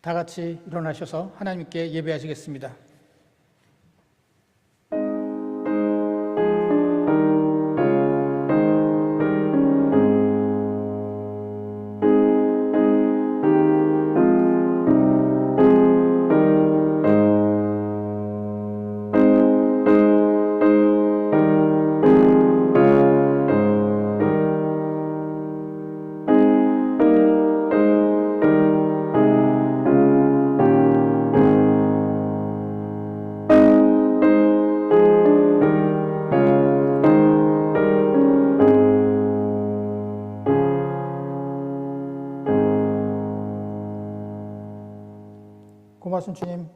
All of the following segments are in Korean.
다 같이 일어나셔서 하나님께 예배하시겠습니다. 고맙습니다. 주님,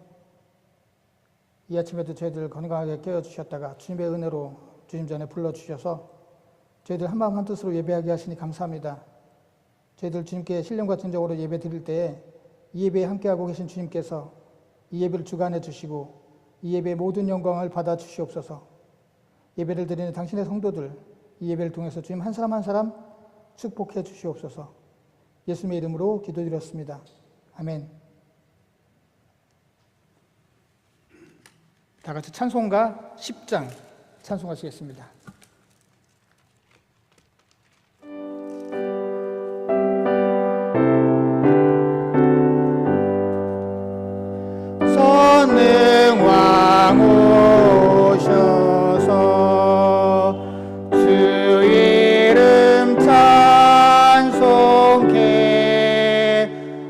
이 아침에도 저희들 건강하게 깨워주셨다가 주님의 은혜로 주님 전에 불러주셔서 저희들 한마음 한뜻으로 예배하게 하시니 감사합니다. 저희들 주님께 신령과 진정으로 예배 드릴 때에 이 예배에 함께하고 계신 주님께서 이 예배를 주관해 주시고 이 예배의 모든 영광을 받아 주시옵소서. 예배를 드리는 당신의 성도들, 이 예배를 통해서 주님 한 사람 한 사람 축복해 주시옵소서. 예수님의 이름으로 기도드렸습니다. 아멘. 다 같이 찬송가 10장 찬송하시겠습니다. 선능왕 오셔서 주 이름 찬송케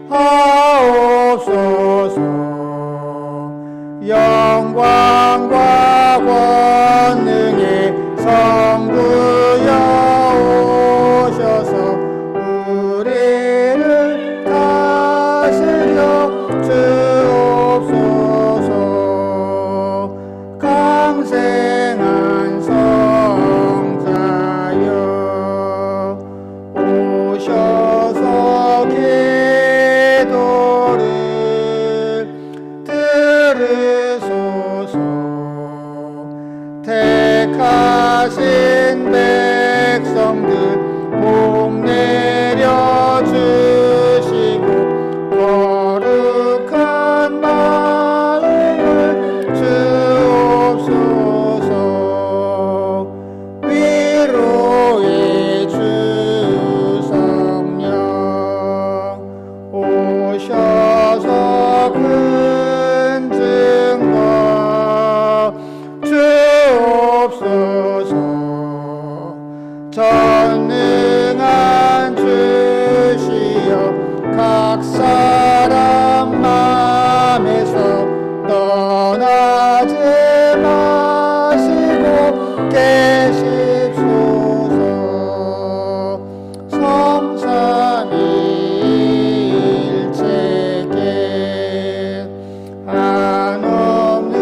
하옵소서. 영광과 권능의 성부여 오셔서 우리를 다스려 주옵소서. 강생한 성자여 오셔서 기도를 택하신 백성들 복 내려주시고 거룩한 마음을 주옵소서. 위로의 주 성령 오셔서 큰 증거 주옵소서. 전능한 주시여 각 사람 맘에서 떠나지 마시고 계십소서. 성삼일체께 한없는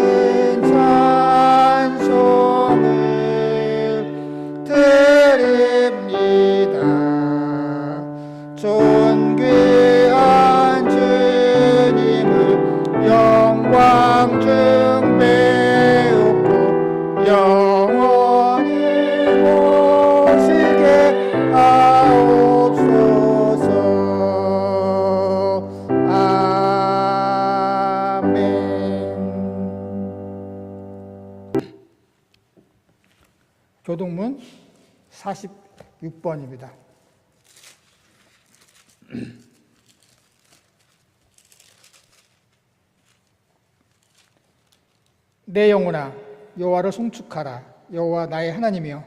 찬송을 드립니다. 존귀한 주님을 영광 중 배우고 영원히 모시게 하옵소서. 아멘. 교동문 46번입니다. 내 영혼아 여호와를 송축하라. 여호와 나의 하나님이여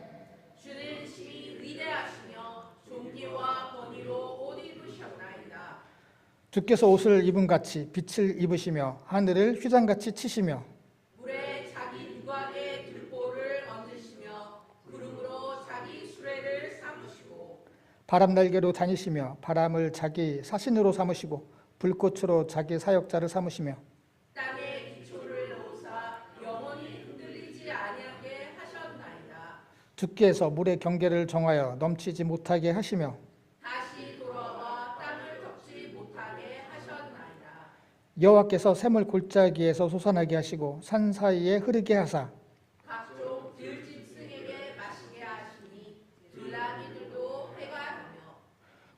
주는 심히 위대하시며 존귀와 권위로 옷 입으셨나이다. 주께서 옷을 입은 같이 빛을 입으시며 하늘을 휘장같이 치시며 물에 자기 누각의 들보를 얹으시며 구름으로 자기 수레를 삼으시고 바람 날개로 다니시며 바람을 자기 사신으로 삼으시고 불꽃으로 자기 사역자를 삼으시며 땅에 기초를 놓으사 영원히 흔들리지 아니하게 하셨나이다. 주께서 물의 경계를 정하여 넘치지 못하게 하시며 다시 돌아와 땅을 덮지 못하게 하셨나이다. 여호와께서 샘을 골짜기에서 솟아나게 하시고 산 사이에 흐르게 하사 각종 들짐승에게 마시게 하시니 들나귀들도 회가 하며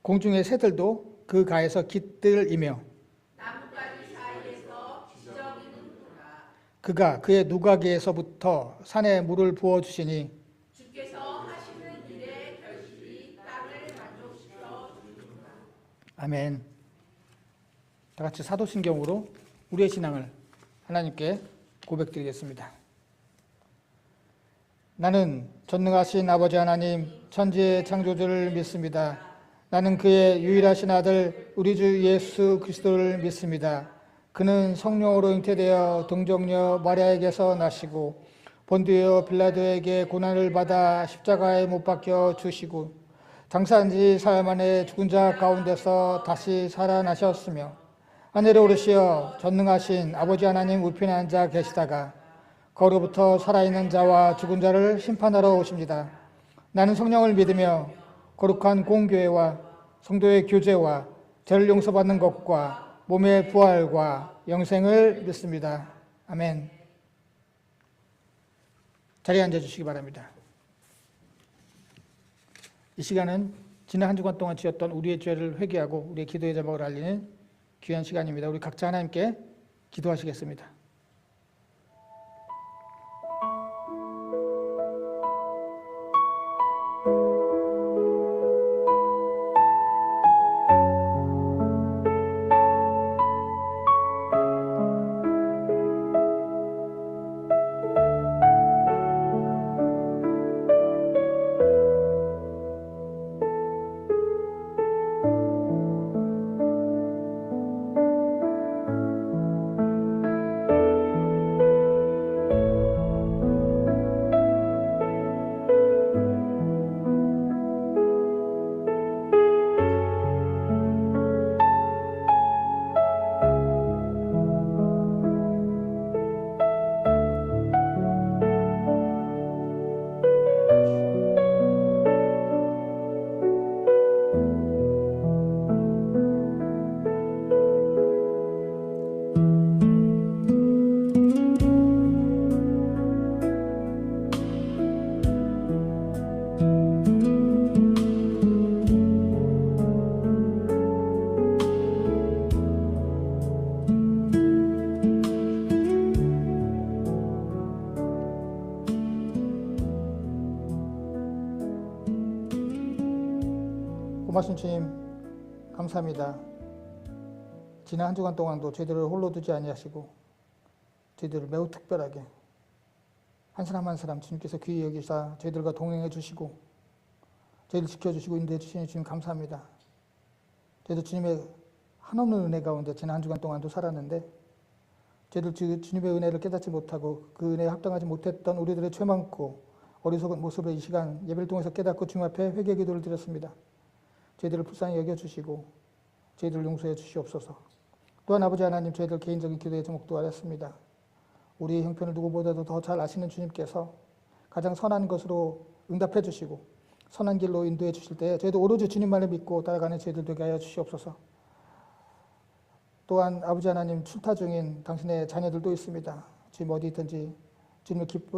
공중의 새들도 그 가에서 깃들이며 나뭇가지 그가 그의 누각에서부터 산에 물을 부어 주시니 주께서 하시는 일의 결실이 땅을 만족시켜 주시리라. 아멘. 다 같이 사도신경으로 우리의 신앙을 하나님께 고백드리겠습니다. 나는 전능하신 아버지 하나님 천지의 창조주를 믿습니다. 나는 그의 유일하신 아들 우리 주 예수 그리스도를 믿습니다. 그는 성령으로 잉태되어 동정녀 마리아에게서 나시고 본디오 빌라도에게 고난을 받아 십자가에 못 박혀 주시고 장사한 지 사흘 만에 죽은 자 가운데서 다시 살아나셨으며 하늘에 오르시어 전능하신 아버지 하나님 우편에 앉아 계시다가 거로부터 살아있는 자와 죽은 자를 심판하러 오십니다. 나는 성령을 믿으며 거룩한 공교회와 성도의 교제와 죄를 용서받는 것과 몸의 부활과 영생을 믿습니다. 아멘. 자리에 앉아주시기 바랍니다. 이 시간은 지난 한 주간 동안 지었던 우리의 죄를 회개하고 우리의 기도의 제목을 알리는 귀한 시간입니다. 우리 각자 하나님께 기도하시겠습니다. 고마신 주님 감사합니다. 지난 한 주간 동안도 저희들을 홀로 두지 아니하시고 저희들을 매우 특별하게 한 사람 한 사람 주님께서 귀히 여기사 저희들과 동행해 주시고 저희를 지켜주시고 인도해 주시니 주님 감사합니다. 저희도 주님의 한없는 은혜 가운데 지난 한 주간 동안도 살았는데 저희들 주님의 은혜를 깨닫지 못하고 그 은혜에 합당하지 못했던 우리들의 죄 많고 어리석은 모습을 이 시간 예배를 통해서 깨닫고 주님 앞에 회개 기도를 드렸습니다. 저희들을 불쌍히 여겨주시고 저희들을 용서해 주시옵소서. 또한 아버지 하나님 저희들 개인적인 기도의 제목도 알았습니다. 우리의 형편을 누구보다도 더 잘 아시는 주님께서 가장 선한 것으로 응답해 주시고 선한 길로 인도해 주실 때 저희도 오로지 주님만을 믿고 따라가는 저희들 되게 하여 주시옵소서. 또한 아버지 하나님 출타 중인 당신의 자녀들도 있습니다. 주님 어디 있든지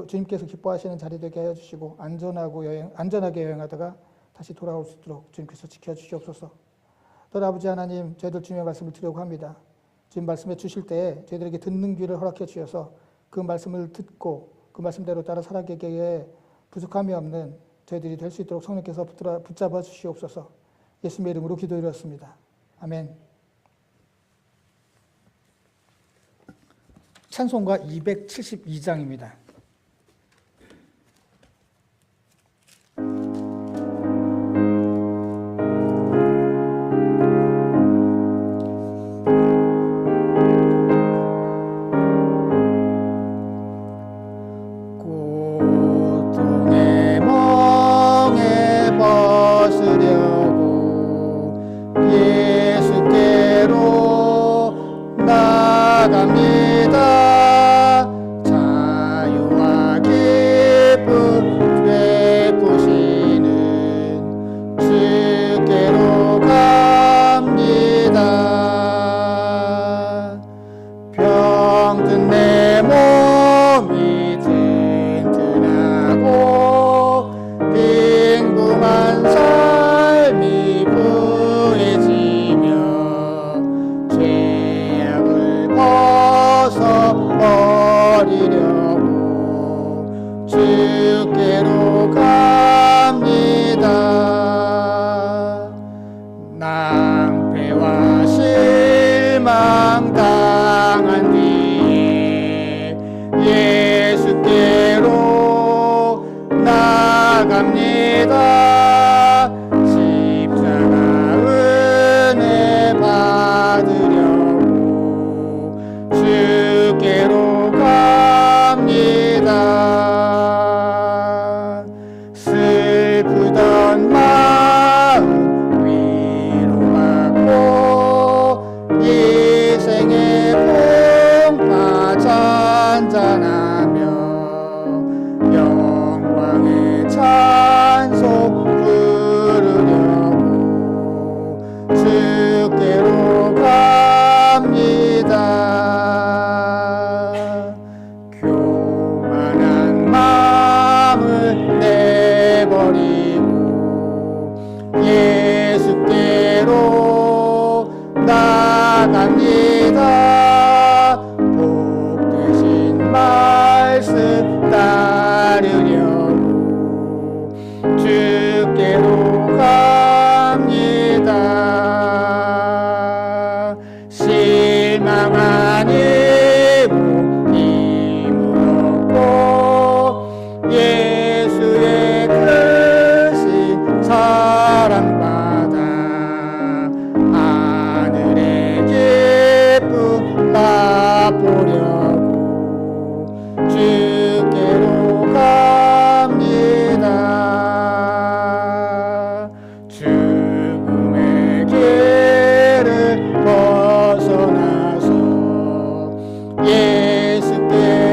주님께서 기뻐하시는 자리 되게 하여 주시고 안전하게 여행하다가 다시 돌아올 수 있도록 주님께서 지켜주시옵소서. 또 아버지 하나님 저희들 주님의 말씀을 드리려고 합니다. 주님 말씀해 주실 때에 저희들에게 듣는 귀를 허락해 주셔서 그 말씀을 듣고 그 말씀대로 따라 살아가기에 부족함이 없는 저희들이 될 수 있도록 성령께서 붙잡아 주시옵소서. 예수님의 이름으로 기도드렸습니다. 아멘. 찬송가 272장입니다. 나갑니다. 자유 예수께로 나갑니다. 복 되신 말씀 따르려고 주께로 갑니다. 실망한 이무 힘을 얻고 예수의 크신 사랑받아 하늘의 기쁨 맛보려고 주께로 갑니다. 죽음의 길을 벗어나서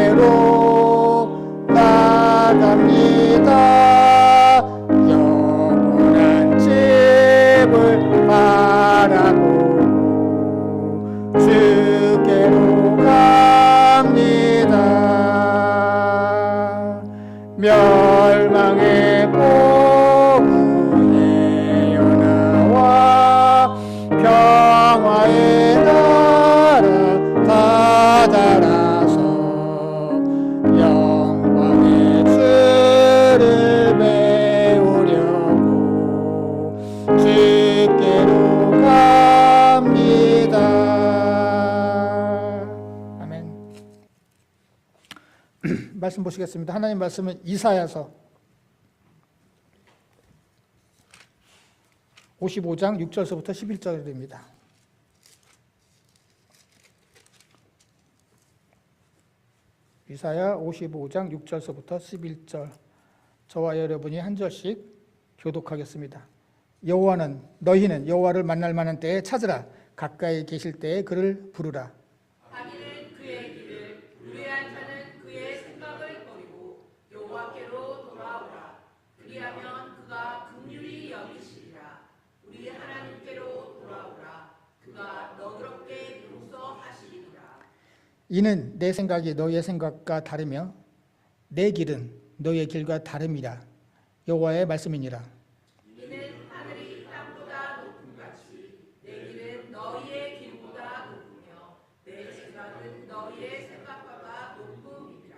예수께로 나갑니다. 영원한 집을 바라보고 주께로 갑니다. 멸망의 복음의 연하와 평화의 나라 다다라서 영광의 주를 배우려고 주께로 갑니다. 아멘. 말씀 보시겠습니다. 하나님 말씀은 이사야서 55장 6절서부터 11절입니다. 이사야 55장 6절서부터 11절. 저와 여러분이 한 절씩 교독하겠습니다. 여호와는 너희는 여호와를 만날 만한 때에 찾으라. 가까이 계실 때에 그를 부르라. 자기는 그의 길을, 무례한 자는 그의 생각을 버리고 여호와께로 돌아오라. 그리하면 그가 긍휼히 여기시리라. 우리 하나님께로 돌아오라. 그가 너그럽게 용서하시리라. 이는 내 생각이 너희의 생각과 다르며 내 길은 너희의 길과 다름이라. 여호와의 말씀이니라. 이는 하늘이 땅보다 높음 같이 내 길은 너희의 길보다 높으며 내 생각은 너희의 생각보다 높음이니라.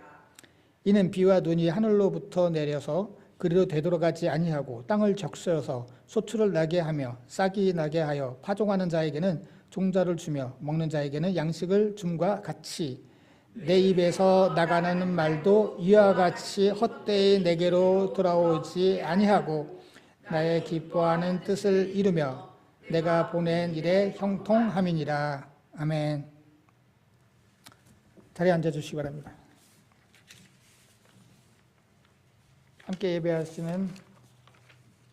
이는 비와 눈이 하늘로부터 내려서 그리로 되돌아가지 아니하고 땅을 적셔서 소출을 나게 하며 싹이 나게 하여 파종하는 자에게는 종자를 주며 먹는 자에게는 양식을 줌과 같이 내 입에서 나가는 말도 이와 같이 헛되이 내게로 돌아오지 아니하고 나의 기뻐하는 뜻을 이루며 내가 보낸 일에 형통함이니라. 아멘. 자리에 앉아주시기 바랍니다. 함께 예배하시는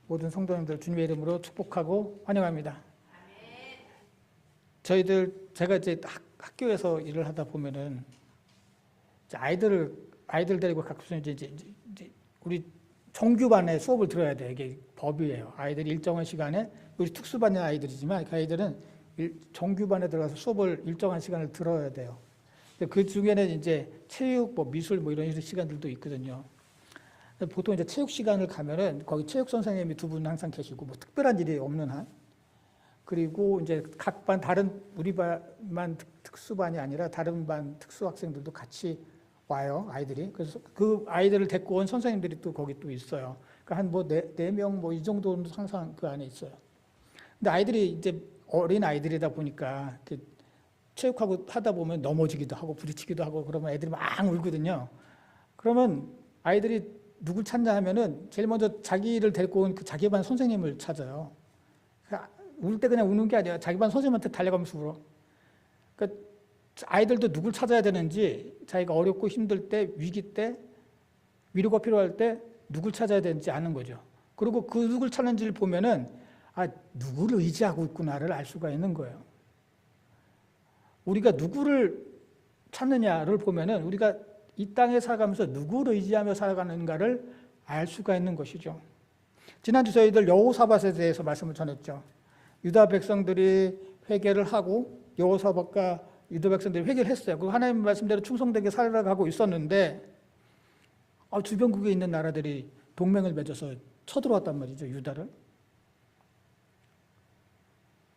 모든 성도님들 주님의 이름으로 축복하고 환영합니다. 제가 이제 학교에서 일을 하다 보면은 아이들 데리고 가끔씩 이제 우리 정규반에 수업을 들어야 돼요. 이게 법이에요. 아이들이 일정한 시간에, 우리 특수반의 아이들이지만 그 아이들은 정규반에 들어가서 수업을 일정한 시간을 들어야 돼요. 그 중에는 이제 체육, 미술 이런 시간들도 있거든요. 보통 이제 체육 시간을 가면은 거기 체육 선생님이 두 분 항상 계시고 특별한 일이 없는 한, 그리고 이제 각 반 다른 우리 반만 특수반이 아니라 다른 반 특수 학생들도 같이 와요, 아이들이. 그래서 그 아이들을 데리고 온 선생님들이 또 거기 또 있어요. 그러니까 한 네 명 이 정도는 항상 그 안에 있어요. 근데 아이들이 이제 어린 아이들이다 보니까 체육하고 하다 보면 넘어지기도 하고 부딪히기도 하고 그러면 애들이 막 울거든요. 그러면 아이들이 누굴 찾냐 하면은 제일 먼저 자기를 데리고 온 그 자기 반 선생님을 찾아요. 울 때 그냥 우는 게 아니라 자기 반 선생님한테 달려가면서 울어. 그러니까 아이들도 누굴 찾아야 되는지, 자기가 어렵고 힘들 때, 위기 때, 위로가 필요할 때 누굴 찾아야 되는지 아는 거죠. 그리고 그 누굴 찾는지를 보면은 누구를 의지하고 있구나를 알 수가 있는 거예요. 우리가 누구를 찾느냐를 보면은 우리가 이 땅에 살아가면서 누구를 의지하며 살아가는가를 알 수가 있는 것이죠. 지난주 저희들 여호사밧에 대해서 말씀을 전했죠. 유다 백성들이 회개를 하고 여호사밧과 유다 백성들이 회개를 했어요. 그리고 하나님 말씀대로 충성되게 살아가고 있었는데 주변국에 있는 나라들이 동맹을 맺어서 쳐들어왔단 말이죠, 유다를.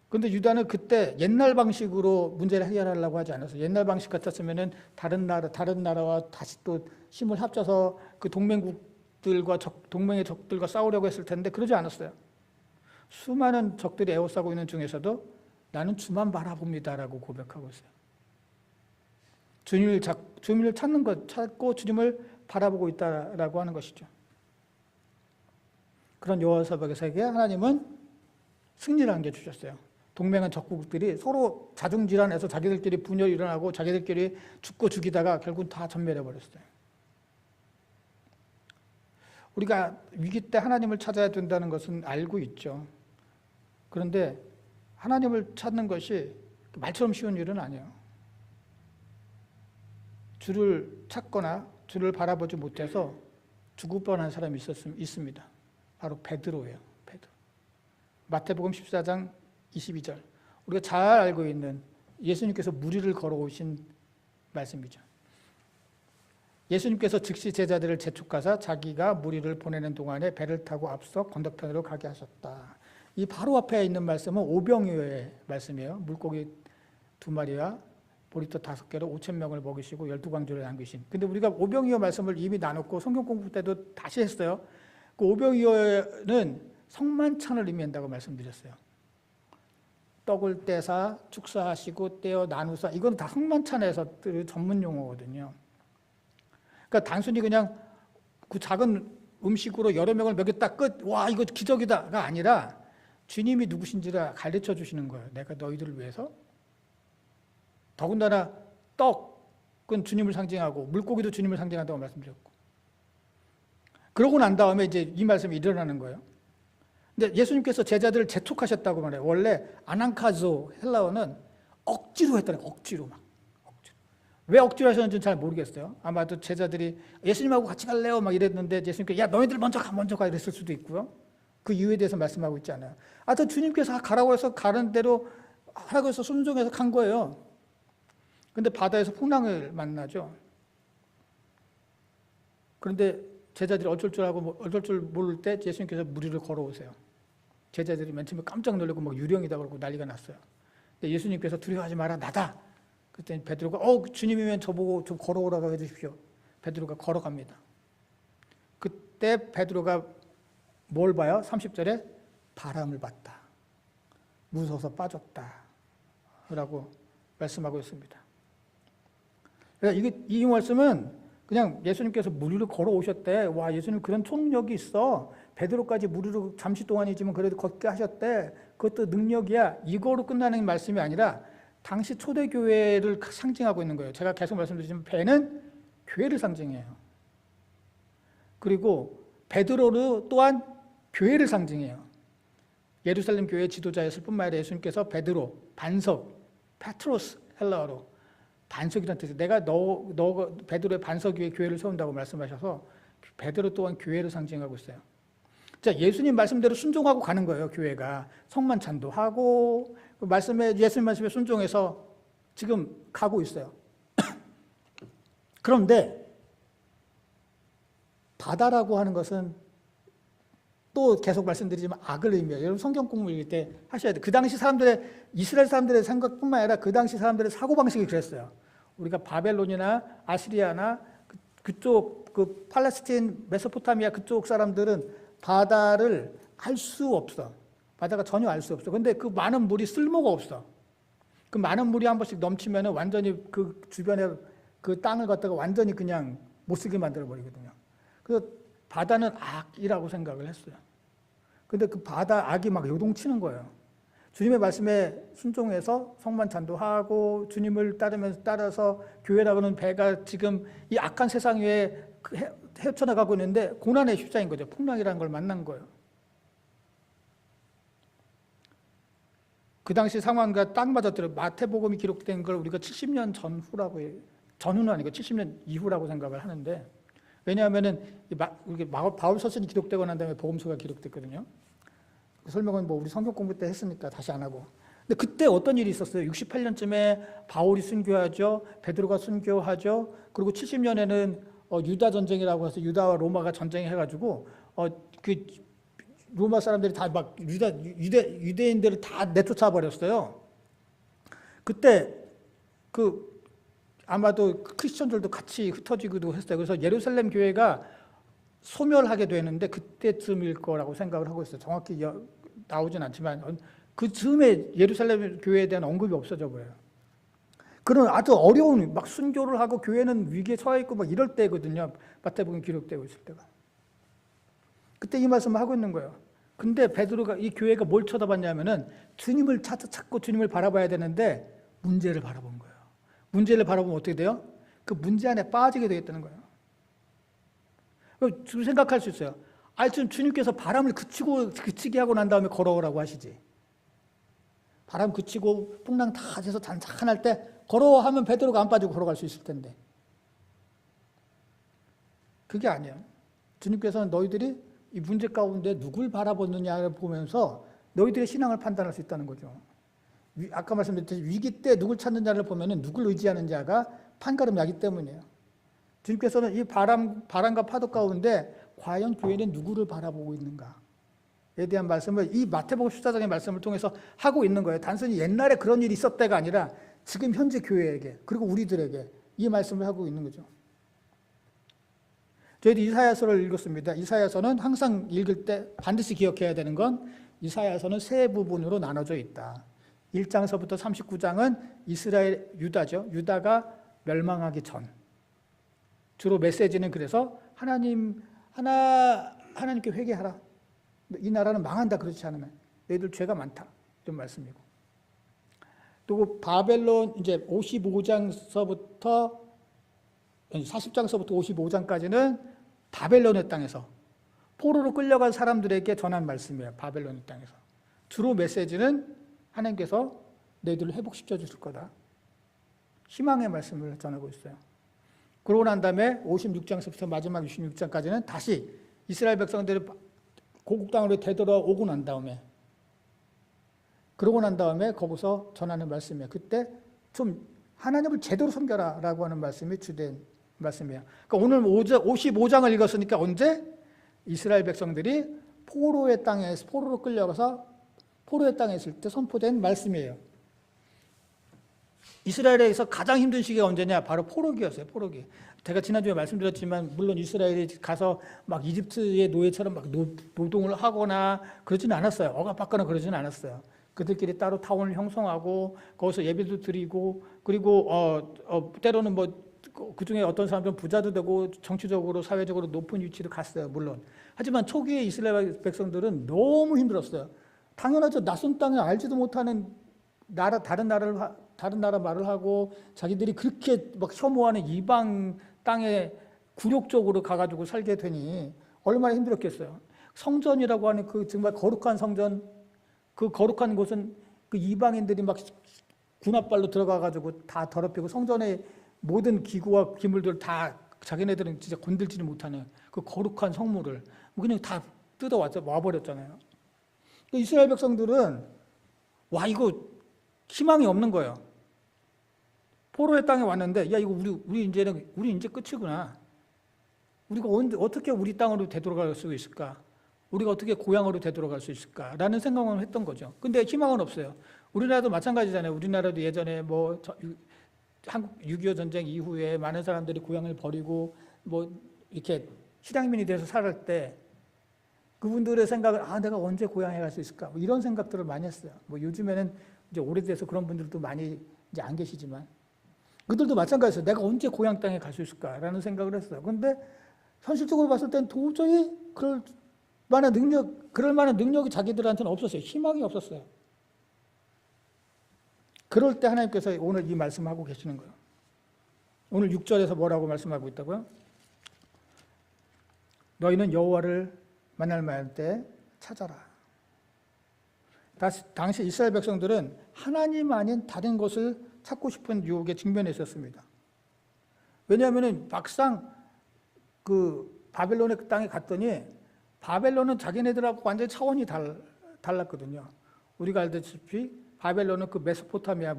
그런데 유다는 그때 옛날 방식으로 문제를 해결하려고 하지 않았어요. 옛날 방식 같았으면은 다른 나라와 다시 또 힘을 합쳐서 그 동맹국들과 동맹의 적들과 싸우려고 했을 텐데 그러지 않았어요. 수많은 적들이 에워싸고 있는 중에서도 나는 주만 바라봅니다라고 고백하고 있어요. 주님을 찾고 주님을 바라보고 있다라고 하는 것이죠. 그런 여호사박에게 하나님은 승리를 안겨주셨어요. 동맹한 적국들이 서로 자중질환해서 자기들끼리 분열이 일어나고 자기들끼리 죽고 죽이다가 결국 다 전멸해버렸어요. 우리가 위기 때 하나님을 찾아야 된다는 것은 알고 있죠. 그런데 하나님을 찾는 것이 말처럼 쉬운 일은 아니에요. 주를 찾거나 주를 바라보지 못해서 죽을 뻔한 사람이 있습니다. 바로 베드로예요. 베드로. 마태복음 14장 22절. 우리가 잘 알고 있는 예수님께서 무리를 걸어오신 말씀이죠. 예수님께서 즉시 제자들을 재촉하사 자기가 무리를 보내는 동안에 배를 타고 앞서 건너편으로 가게 하셨다. 이 바로 앞에 있는 말씀은 오병이어의 말씀이에요. 물고기 2마리와 보리떡 5개로 5,000명을 먹이시고 12광주를 남기신. 근데 우리가 오병이어 말씀을 이미 나눴고 성경 공부 때도 다시 했어요. 그 오병이어는 성만찬을 의미한다고 말씀드렸어요. 떡을 떼사 축사하시고 떼어 나누사, 이건 다 성만찬에서 전문 용어거든요. 그러니까 단순히 그냥 그 작은 음식으로 여러 명을 먹였다 끝, 와 이거 기적이다가 아니라 주님이 누구신지를 가르쳐 주시는 거예요. 내가 너희들을 위해서. 더군다나 떡은 주님을 상징하고 물고기도 주님을 상징한다고 말씀드렸고, 그러고 난 다음에 이제 이 말씀이 일어나는 거예요. 근데 예수님께서 제자들을 재촉하셨다고 말해요. 원래 아난카조 헬라어는 억지로 했다는 거예요. 억지로 막. 억지로. 왜 억지로 하셨는지는 잘 모르겠어요. 아마도 제자들이 예수님하고 같이 갈래요 막 이랬는데 예수님께서 야 너희들 먼저 가 이랬을 수도 있고요. 그 이유에 대해서 말씀하고 있지 않아요. 하여튼 주님께서 가라고 해서 가는 대로 하라고 해서 순종해서 간 거예요. 근데 바다에서 풍랑을 만나죠. 그런데 제자들이 어쩔 줄 모를 때 예수님께서 무리를 걸어오세요. 제자들이 맨 처음에 깜짝 놀라고 막 유령이다 그러고 난리가 났어요. 근데 예수님께서 두려워하지 마라 나다. 그때 베드로가 주님이면 저보고 좀 걸어오라고 해주십시오. 베드로가 걸어갑니다. 그때 베드로가 뭘 봐요? 30절에 바람을 봤다. 무서워서 빠졌다. 라고 말씀하고 있습니다. 그러니까 이 말씀은 그냥 예수님께서 무리를 걸어오셨대. 와, 예수님 그런 총력이 있어. 베드로까지 무리로 잠시 동안이지만 그래도 걷게 하셨대. 그것도 능력이야. 이거로 끝나는 말씀이 아니라 당시 초대교회를 상징하고 있는 거예요. 제가 계속 말씀드리지만 배는 교회를 상징해요. 그리고 베드로는 또한 교회를 상징해요. 예루살렘 교회 지도자였을 뿐만 아니라 예수님께서 베드로, 반석, 페트로스 헬라어로 반석이라는 뜻이에요. 내가 너 베드로의 반석 위에 교회를 세운다고 말씀하셔서 베드로 또한 교회를 상징하고 있어요. 자, 예수님 말씀대로 순종하고 가는 거예요. 교회가 성만찬도 하고 예수님 말씀에 순종해서 지금 가고 있어요. 그런데 바다라고 하는 것은 또 계속 말씀드리지만 악을 의미해요. 여러분 성경 공부 읽을 때 하셔야 돼요. 그 당시 이스라엘 사람들의 생각뿐만 아니라 그 당시 사람들의 사고방식이 그랬어요. 우리가 바벨론이나 아시리아나 그쪽 그 팔레스틴, 메소포타미아 그쪽 사람들은 바다를 알 수 없어. 바다가 전혀 알 수 없어. 근데 그 많은 물이 쓸모가 없어. 그 많은 물이 한 번씩 넘치면 완전히 그 주변에 그 땅을 갖다가 완전히 그냥 못 쓰게 만들어 버리거든요. 그래서 바다는 악이라고 생각을 했어요. 근데 그 바다 악이 막 요동치는 거예요. 주님의 말씀에 순종해서 성만찬도 하고 주님을 따라서 교회라고는 배가 지금 이 악한 세상 위에 헤쳐나가고 있는데 고난에 휩싸인 거죠. 풍랑이라는 걸 만난 거예요. 그 당시 상황과 딱 맞았더라고요. 마태복음이 기록된 걸 우리가 70년 전후라고 해요. 전후는 아니고 70년 이후라고 생각을 하는데, 왜냐하면은 바울 서신이 기록되고 난 다음에 복음서가 기록됐거든요. 그 설명은 우리 성경 공부 때 했으니까 다시 안 하고. 근데 그때 어떤 일이 있었어요? 68년쯤에 바울이 순교하죠. 베드로가 순교하죠. 그리고 70년에는 유다 전쟁이라고 해서 유다와 로마가 전쟁해가지고 그 로마 사람들이 다 막 유대인들을 다 내쫓아 버렸어요. 그때 아마도 크리스천들도 같이 흩어지기도 했어요. 그래서 예루살렘 교회가 소멸하게 되는데 그때쯤일 거라고 생각을 하고 있어요. 정확히 나오진 않지만 그 즈음에 예루살렘 교회에 대한 언급이 없어져 버려요. 그런 아주 어려운 막 순교를 하고 교회는 위기에 처해 있고 막 이럴 때거든요. 마태복음 기록되고 있을 때가. 그때 이 말씀을 하고 있는 거예요. 근데 베드로가 이 교회가 뭘 쳐다봤냐면은 주님을 찾고 주님을 바라봐야 되는데 문제를 바라본 거예요. 문제를 바라보면 어떻게 돼요? 그 문제 안에 빠지게 되겠다는 거예요. 생각할 수 있어요. 지금 주님께서 바람을 그치게 하고 난 다음에 걸어오라고 하시지. 바람 그치고 풍랑 다 돼서 잔잔할 때 걸어하면 베드로가 안 빠지고 걸어갈 수 있을 텐데. 그게 아니에요. 주님께서는 너희들이 이 문제 가운데 누굴 바라보느냐를 보면서 너희들의 신앙을 판단할 수 있다는 거죠. 아까 말씀드렸듯이 위기 때 누굴 찾느냐를 보면 누굴 의지하는 자가 판가름 나기 때문이에요. 주님께서는 이 바람과 파도 가운데 과연 교회는 누구를 바라보고 있는가에 대한 말씀을 이 마태복음 14장의 말씀을 통해서 하고 있는 거예요. 단순히 옛날에 그런 일이 있었다가 아니라 지금 현재 교회에게 그리고 우리들에게 이 말씀을 하고 있는 거죠. 저희도 이사야서를 읽었습니다. 이사야서는 항상 읽을 때 반드시 기억해야 되는 건 이사야서는 세 부분으로 나눠져 있다. 1장서부터 39장은 이스라엘 유다죠. 유다가 멸망하기 전. 주로 메시지는 그래서 하나님께 회개하라. 이 나라는 망한다. 그렇지 않으면 너희들 죄가 많다. 이런 말씀이고. 또 바벨론 이제 40장서부터 55장까지는 바벨론의 땅에서 포로로 끌려간 사람들에게 전한 말씀이에요. 바벨론의 땅에서. 주로 메시지는 하나님께서 너희들을 회복시켜 주실 거다. 희망의 말씀을 전하고 있어요. 그러고 난 다음에 56장서부터 마지막 66장까지는 다시 이스라엘 백성들이 고국 땅으로 되돌아오고 난 다음에 그러고 난 다음에 거기서 전하는 말씀이에요. 그때 좀 하나님을 제대로 섬겨라 라고 하는 말씀이 주된 말씀이에요. 그러니까 오늘 55장을 읽었으니까 언제? 이스라엘 백성들이 포로로 끌려가서 포로의 땅에 있을 때 선포된 말씀이에요. 이스라엘에서 가장 힘든 시기가 언제냐? 바로 포로기였어요. 포로기. 제가 지난주에 말씀드렸지만 물론 이스라엘이 가서 막 이집트의 노예처럼 막 노동을 하거나 그러지는 않았어요. 억압받거나 그러지는 않았어요. 그들끼리 따로 타운을 형성하고 거기서 예배도 드리고 그리고 때로는 뭐 그중에 어떤 사람들은 부자도 되고 정치적으로 사회적으로 높은 위치로 갔어요. 물론. 하지만 초기에 이스라엘 백성들은 너무 힘들었어요. 당연하죠. 낯선 땅에 알지도 못하는 다른 나라 말을 하고 자기들이 그렇게 막 혐오하는 이방 땅에 굴욕적으로 가가지고 살게 되니 얼마나 힘들었겠어요. 성전이라고 하는 그 정말 거룩한 성전, 그 거룩한 곳은 그 이방인들이 막 군합발로 들어가가지고 다 더럽히고 성전의 모든 기구와 기물들 다 자기네들은 진짜 건들지를 못하는 그 거룩한 성물을 그냥 다 와버렸잖아요. 이스라엘 백성들은 이거 희망이 없는 거예요. 포로의 땅에 왔는데 이거 우리 이제 끝이구나. 우리가 어떻게 우리 땅으로 되돌아갈 수 있을까? 우리가 어떻게 고향으로 되돌아갈 수 있을까라는 생각을 했던 거죠. 근데 희망은 없어요. 우리나라도 마찬가지잖아요. 우리나라도 예전에 뭐 한국 6.25 전쟁 이후에 많은 사람들이 고향을 버리고 뭐 이렇게 실향민이 돼서 살을 때 그분들의 생각을 내가 언제 고향에 갈 수 있을까? 뭐 이런 생각들을 많이 했어요. 뭐 요즘에는 이제 오래돼서 그런 분들도 많이 이제 안 계시지만 그들도 마찬가지였어요. 내가 언제 고향 땅에 갈 수 있을까라는 생각을 했어요. 그런데 현실적으로 봤을 땐 도저히 그럴 만한 능력이 자기들한테는 없었어요. 희망이 없었어요. 그럴 때 하나님께서 오늘 이 말씀하고 계시는 거예요. 오늘 6절에서 뭐라고 말씀하고 있다고요? 너희는 여호와를 만날 때 찾아라. 당시 이스라엘 백성들은 하나님 아닌 다른 것을 찾고 싶은 유혹에 직면해 있었습니다. 왜냐하면 막상 그 바벨론의 땅에 갔더니 바벨론은 자기네들하고 완전히 차원이 달랐거든요. 우리가 알다시피 바벨론은 그 메소포타미아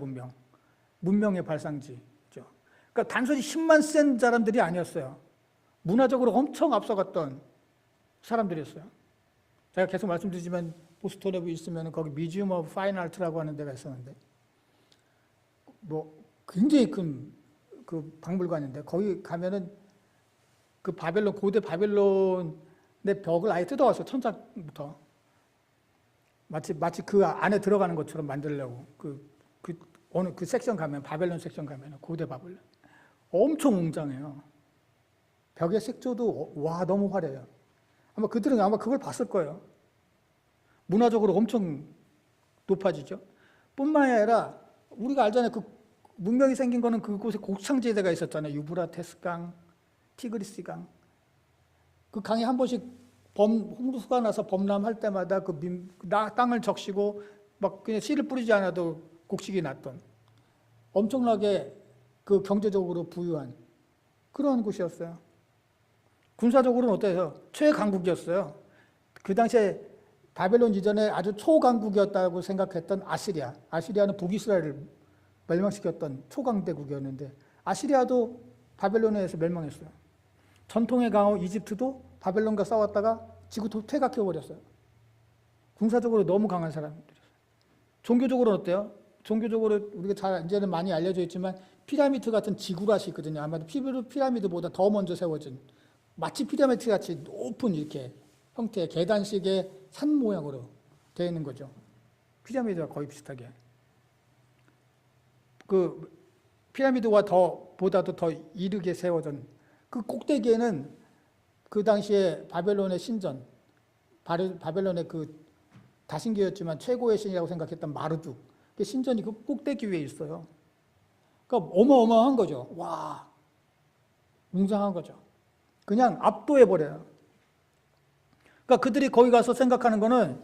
문명의 발상지죠. 그러니까 단순히 힘만 센 사람들이 아니었어요. 문화적으로 엄청 앞서갔던 사람들이었어요. 제가 계속 말씀드리지만 보스턴에 있으면 거기 뮤지엄 오브 파인 아트라고 하는 데가 있었는데 뭐 굉장히 큰 그 박물관인데 거기 가면은 그 바벨론 고대 바벨론의 벽을 아예 뜯어왔어요. 천장부터 마치 그 안에 들어가는 것처럼 만들려고 어느 그 섹션 가면 바벨론 섹션 가면 고대 바벨론 엄청 웅장해요. 벽의 색조도 와 너무 화려해요. 아마 그들은 아마 그걸 봤을 거예요. 문화적으로 엄청 높아지죠. 뿐만 아니라 우리가 알잖아요. 그 문명이 생긴 거는 그곳에 곡창지대가 있었잖아요. 유브라테스 강, 티그리스 강. 그 강이 한 번씩 홍수가 나서 범람할 때마다 땅을 적시고 막 그냥 씨를 뿌리지 않아도 곡식이 났던 엄청나게 그 경제적으로 부유한 그런 곳이었어요. 군사적으로는 어때요? 최강국이었어요. 그 당시에 바벨론 이전에 아주 초강국이었다고 생각했던 아시리아. 아시리아는 북이스라엘을 멸망시켰던 초강대국이었는데 아시리아도 바벨론에 의해서 멸망했어요. 전통의 강호 이집트도 바벨론과 싸웠다가 지구 퇴각해버렸어요. 군사적으로 너무 강한 사람들이었어요. 종교적으로는 어때요? 종교적으로 우리가 잘 이제는 많이 알려져 있지만 피라미드 같은 지구라시 있거든요. 아마도 피라미드보다 더 먼저 세워진 마치 피라미드 같이 높은 이렇게 형태의 계단식의 산 모양으로 되어 있는 거죠. 피라미드와 거의 비슷하게. 그 피라미드와 보다도 더 이르게 세워진 그 꼭대기에는 그 당시에 바벨론의 신전, 바벨론의 그 다신교였지만 최고의 신이라고 생각했던 마르둑, 그 신전이 그 꼭대기 위에 있어요. 그러니까 어마어마한 거죠. 와, 웅장한 거죠. 그냥 압도해버려요. 그러니까 그들이 거기 가서 생각하는 거는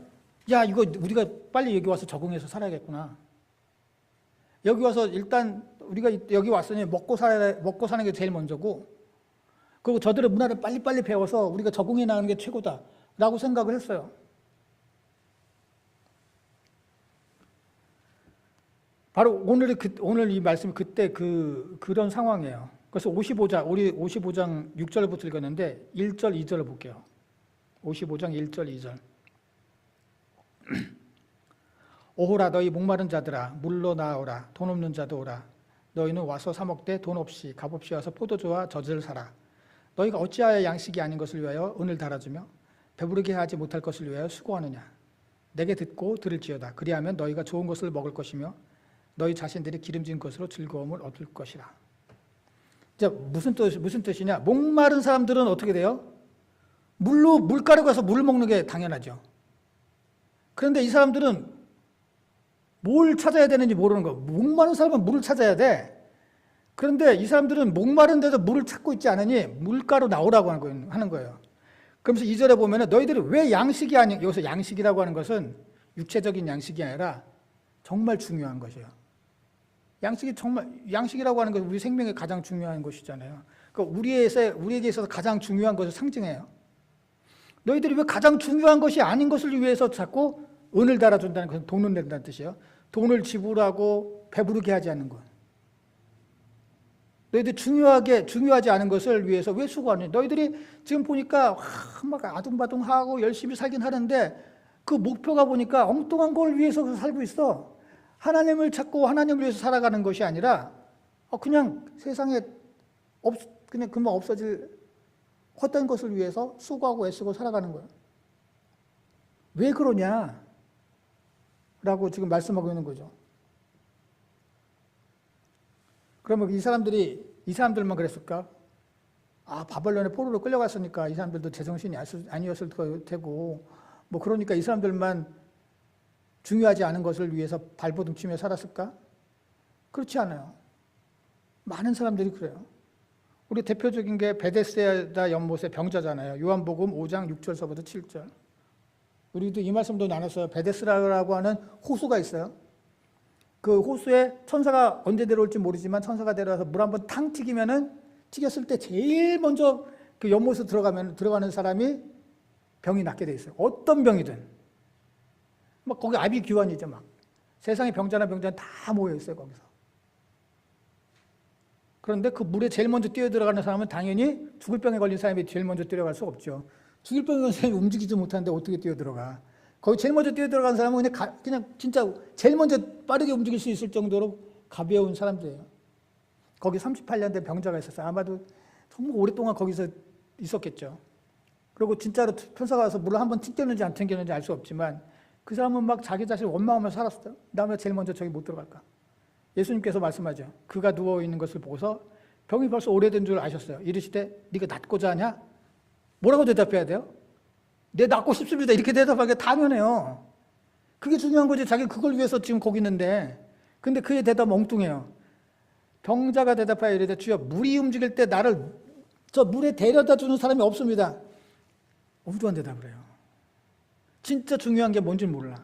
야, 이거 우리가 빨리 여기 와서 적응해서 살아야겠구나. 여기 와서 일단 우리가 여기 왔으니 먹고 사는 게 제일 먼저고 그리고 저들의 문화를 빨리빨리 배워서 우리가 적응해 나가는 게 최고다라고 생각을 했어요. 바로 오늘 이 말씀이 그때 그런 상황이에요. 그래서 우리 55장 6절부터 읽었는데 1절, 2절을 볼게요. 55장 1절, 2절. 오호라 너희 목마른 자들아 물로 나오라 돈 없는 자도 오라 너희는 와서 사 먹되 돈 없이 값없이 와서 포도주와 젖을 사라 너희가 어찌하여 양식이 아닌 것을 위하여 은을 달아주며 배부르게 하지 못할 것을 위하여 수고하느냐 내게 듣고 들을지어다 그리하면 너희가 좋은 것을 먹을 것이며 너희 자신들이 기름진 것으로 즐거움을 얻을 것이라. 자, 무슨 뜻이냐? 목마른 사람들은 어떻게 돼요? 물가로 가서 물을 먹는 게 당연하죠. 그런데 이 사람들은 뭘 찾아야 되는지 모르는 거. 목마른 사람은 물을 찾아야 돼. 그런데 이 사람들은 목마른 데서 물을 찾고 있지 않으니 물가로 나오라고 하는 거예요. 그러면서 2절에 보면은 너희들이 왜 양식이 아닌, 여기서 양식이라고 하는 것은 육체적인 양식이 아니라 정말 중요한 것이에요. 양식이라고 하는 것은 우리 생명에 가장 중요한 것이잖아요. 그러니까 우리에게 있어서 가장 중요한 것을 상징해요. 너희들이 왜 가장 중요한 것이 아닌 것을 위해서 자꾸 은을 달아준다는 것은 돈을 낸다는 뜻이에요. 돈을 지불하고 배부르게 하지 않는 것. 너희들 중요하지 않은 것을 위해서 왜 수고하느냐. 너희들이 지금 보니까 막 아둥바둥하고 열심히 살긴 하는데 그 목표가 보니까 엉뚱한 걸 위해서 살고 있어. 하나님을 찾고 하나님을 위해서 살아가는 것이 아니라 그냥 세상에 그냥 금방 없어질 헛된 것을 위해서 수고하고 애쓰고 살아가는 거예요. 왜 그러냐? 라고 지금 말씀하고 있는 거죠. 그러면 이 사람들만 그랬을까? 바벨론의 포로로 끌려갔으니까 이 사람들도 제정신이 아니었을 테고, 뭐 그러니까 이 사람들만 중요하지 않은 것을 위해서 발버둥치며 살았을까? 그렇지 않아요. 많은 사람들이 그래요. 우리 대표적인 게 베데스다 연못의 병자잖아요. 요한복음 5장 6절서부터 7절. 우리도 이 말씀도 나눴어요. 베데스다라고 하는 호수가 있어요. 그 호수에 천사가 언제 내려올지 모르지만 천사가 내려와서 물 한번 탕 튀겼을 때 제일 먼저 그 연못에 들어가는 사람이 병이 낫게 돼 있어요. 어떤 병이든. 막 거기 아비규환이죠, 막. 세상에 병자나 병자는 다 모여 있어요, 거기서. 그런데 그 물에 제일 먼저 뛰어 들어가는 사람은 당연히 죽을 병에 걸린 사람이 제일 먼저 뛰어갈 수 없죠. 죽일 뻔한 사람이 움직이지 못하는데 어떻게 뛰어들어가? 거기 제일 먼저 뛰어들어간 사람은 그냥 진짜 제일 먼저 빠르게 움직일 수 있을 정도로 가벼운 사람들이에요. 거기 38년 된 병자가 있었어요. 아마도 정말 오랫동안 거기서 있었겠죠. 그리고 진짜로 편사가 와서 물을 한번 튕겼는지 안 튕겼는지 알 수 없지만 그 사람은 막 자기 자신을 원망하면서 살았어요. 나 왜 제일 먼저 저기 못 들어갈까? 예수님께서 말씀하죠. 그가 누워있는 것을 보고서 병이 벌써 오래된 줄 아셨어요. 이르시되 네가 낫고자 하냐? 뭐라고 대답해야 돼요? 네, 낫고 싶습니다. 이렇게 대답하기가 당연해요. 그게 중요한 거지. 자기는 그걸 위해서 지금 거기 있는데. 근데 그의 대답은 엉뚱해요. 병자가 대답하여 이르되 주여 물이 움직일 때 나를 저 물에 데려다 주는 사람이 없습니다. 엉뚱한 대답을 해요. 진짜 중요한 게 뭔지 몰라.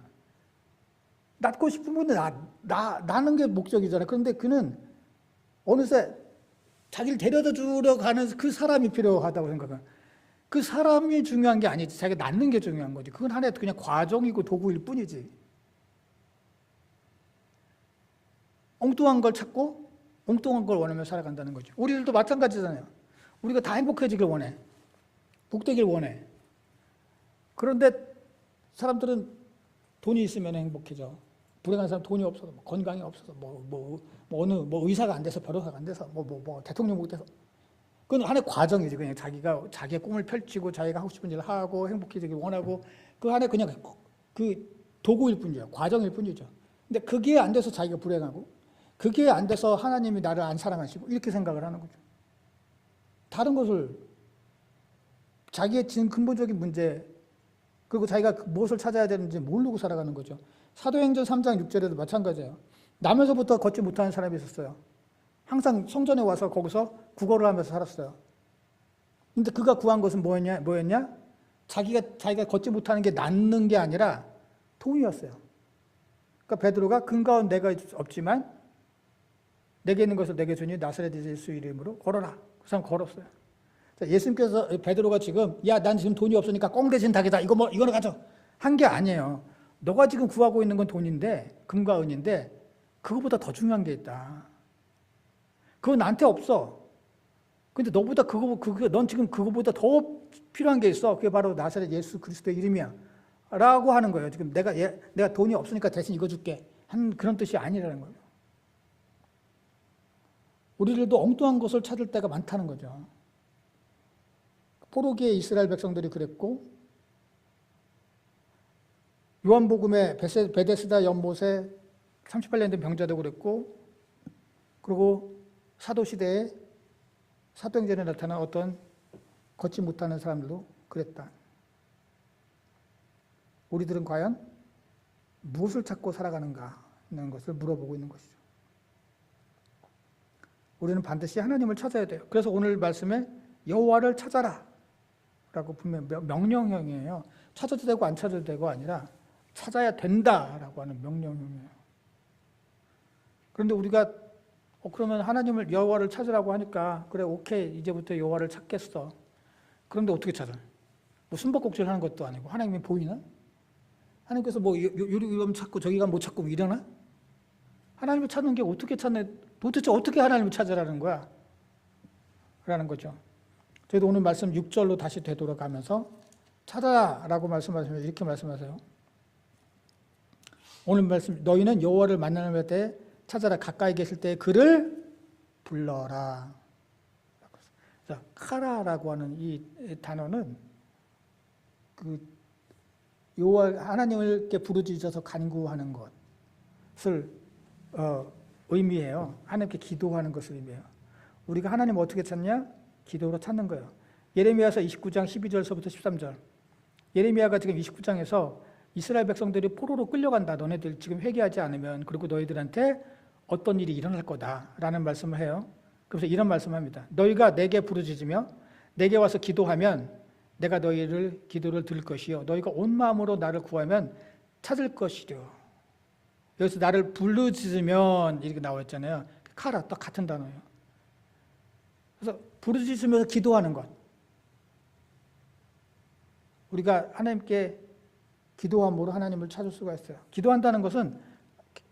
낫고 싶으면 나는 게 목적이잖아요. 그런데 그는 어느새 자기를 데려다 주러 가는 그 사람이 필요하다고 생각해요. 그 사람이 중요한 게 아니지. 자기가 낫는 게 중요한 거지. 그건 하나의 그냥 과정이고 도구일 뿐이지. 엉뚱한 걸 찾고 엉뚱한 걸 원하며 살아간다는 거죠. 우리들도 마찬가지잖아요. 우리가 다 행복해지길 원해. 복되길 원해. 그런데 사람들은 돈이 있으면 행복해져. 불행한 사람 돈이 없어서, 건강이 없어서, 어느 의사가 안 돼서, 변호사가 안 돼서, 대통령 못 돼서. 그건 하나의 과정이지. 그냥 자기가 자기의 꿈을 펼치고 자기가 하고 싶은 일을 하고 행복해지길 원하고 그 안에 그냥 그 도구일 뿐이죠. 과정일 뿐이죠. 근데 그게 안 돼서 자기가 불행하고 그게 안 돼서 하나님이 나를 안 사랑하시고 이렇게 생각을 하는 거죠. 다른 것을 자기의 지금 근본적인 문제 그리고 자기가 무엇을 찾아야 되는지 모르고 살아가는 거죠. 사도행전 3장 6절에도 마찬가지예요. 남에서부터 걷지 못하는 사람이 있었어요. 항상 성전에 와서 거기서 구걸을 하면서 살았어요. 근데 그가 구한 것은 뭐였냐? 자기가 걷지 못하는 게 낫는 게 아니라 돈이었어요. 그러니까 베드로가 근가운 내가 없지만 내게 있는 것을 내게 주니 나사렛 예수 이름으로 걸어라. 그 사람 걸었어요. 예수님께서 베드로가 지금 난 지금 돈이 없으니까 꽁 대신 닭이다. 이거는 가져. 한 게 아니에요. 너가 지금 구하고 있는 건 돈인데 금과 은인데 그거보다 더 중요한 게 있다. 그거 나한테 없어. 근데 너보다 넌 지금 그거보다 더 필요한 게 있어. 그게 바로 나사렛 예수 그리스도의 이름이야. 라고 하는 거예요. 지금 내가 돈이 없으니까 대신 이거 줄게. 한 그런 뜻이 아니라는 거예요. 우리들도 엉뚱한 것을 찾을 때가 많다는 거죠. 포로기의 이스라엘 백성들이 그랬고 요한복음의 베데스다 연못에 38년 된 병자도 그랬고 그리고 사도시대에 사도행전에 나타난 어떤 걷지 못하는 사람들도 그랬다. 우리들은 과연 무엇을 찾고 살아가는가 하는 것을 물어보고 있는 것이죠. 우리는 반드시 하나님을 찾아야 돼요. 그래서 오늘 말씀에 여호와를 찾아라 라고 분명 명령형이에요. 찾아도 되고 안 찾아도 되고 아니라 찾아야 된다라고 하는 명령형이에요. 그런데 우리가 그러면 하나님을 여호와를 찾으라고 하니까 그래 오케이 이제부터 여호와를 찾겠어. 그런데 어떻게 찾아? 숨바꼭질 하는 것도 아니고 하나님이 보이나? 하나님께서 여기 가면 찾고 저기 가면 못 찾고 이러나? 하나님을 찾는 게 어떻게 찾네? 도대체 어떻게 하나님을 찾으라는 거야? 라는 거죠. 저희도 오늘 말씀 6절로 다시 되돌아가면서 찾아라라고 말씀하시면 이렇게 말씀하세요. 오늘 말씀 너희는 여호와를 만나는 때 찾아라 가까이 계실 때 그를 불러라. 카라라고 하는 이 단어는 그 여호와 하나님께 부르짖어서 간구하는 것을 의미해요. 하나님께 기도하는 것을 의미해요. 우리가 하나님 어떻게 찾냐? 기도로 찾는 거예요. 예레미야서 29장 12절서부터 13절. 예레미야가 지금 29장에서 이스라엘 백성들이 포로로 끌려간다. 너네들 지금 회개하지 않으면 그리고 너희들한테 어떤 일이 일어날 거다라는 말씀을 해요. 그래서 이런 말씀을 합니다. 너희가 내게 부르짖으며 내게 와서 기도하면 내가 너희를 기도를 들을 것이요 너희가 온 마음으로 나를 구하면 찾을 것이요. 여기서 나를 부르짖으면 이렇게 나와 있잖아요. 카라 딱 같은 단어예요. 그래서 부르짖으면서 기도하는 것. 우리가 하나님께 기도함으로 하나님을 찾을 수가 있어요. 기도한다는 것은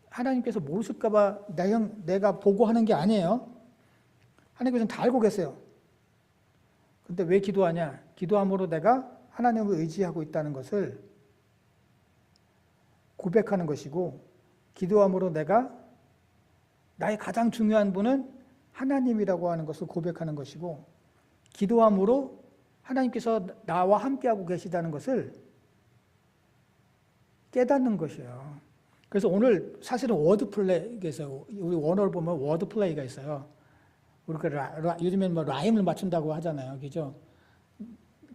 하나님께서 모르실까 봐 내가 보고 하는 게 아니에요. 하나님께서는 다 알고 계세요. 근데 왜 기도하냐? 기도함으로 내가 하나님을 의지하고 있다는 것을 고백하는 것이고, 기도함으로 내가 나의 가장 중요한 분은 하나님이라고 하는 것을 고백하는 것이고, 기도함으로 하나님께서 나와 함께하고 계시다는 것을 깨닫는 것이에요. 그래서 오늘 사실은 워드플레이가 있어요. 우리 원어를 보면 워드플레이가 있어요. 우리가 요즘에는 뭐 라임을 맞춘다고 하잖아요. 그죠?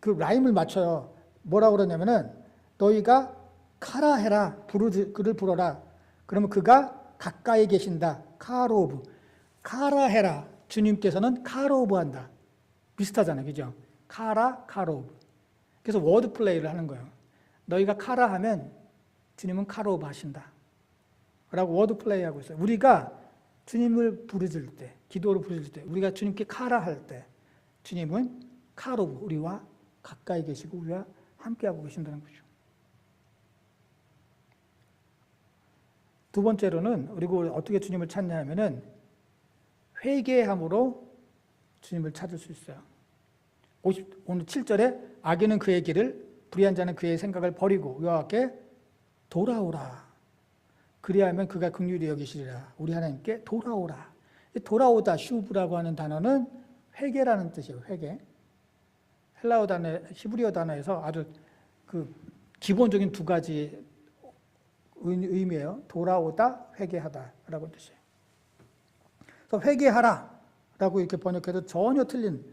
그 라임을 맞춰요. 뭐라고 그러냐면은 너희가 카라 해라. 그를 부르라. 그러면 그가 가까이 계신다. 카로브. 카라 해라. 주님께서는 카로브 한다. 비슷하잖아요. 그죠? 카라, 카로브. 그래서 워드플레이를 하는 거예요. 너희가 카라 하면 주님은 카로브 하신다. 라고 워드플레이 하고 있어요. 우리가 주님을 부르질 때, 기도로 부르질 때, 우리가 주님께 카라 할 때, 주님은 카로브, 우리와 가까이 계시고 우리와 함께하고 계신다는 거죠. 두 번째로는 그리고 어떻게 주님을 찾냐 하면은 회개함으로 주님을 찾을 수 있어요. 오늘 7절에 악인은 그의 길을, 불의한 자는 그의 생각을 버리고 여호와께 돌아오라. 그리하면 그가 긍휼히 여기시리라. 우리 하나님께 돌아오라. 돌아오다, 슈브라고 하는 단어는 회개라는 뜻이에요. 회개. 헬라어 단어, 히브리어 단어에서 아주 그 기본적인 두 가지 의미예요. 돌아오다, 회개하다라고 뜻이에요. 그래서 회개하라라고 이렇게 번역해도 전혀 틀린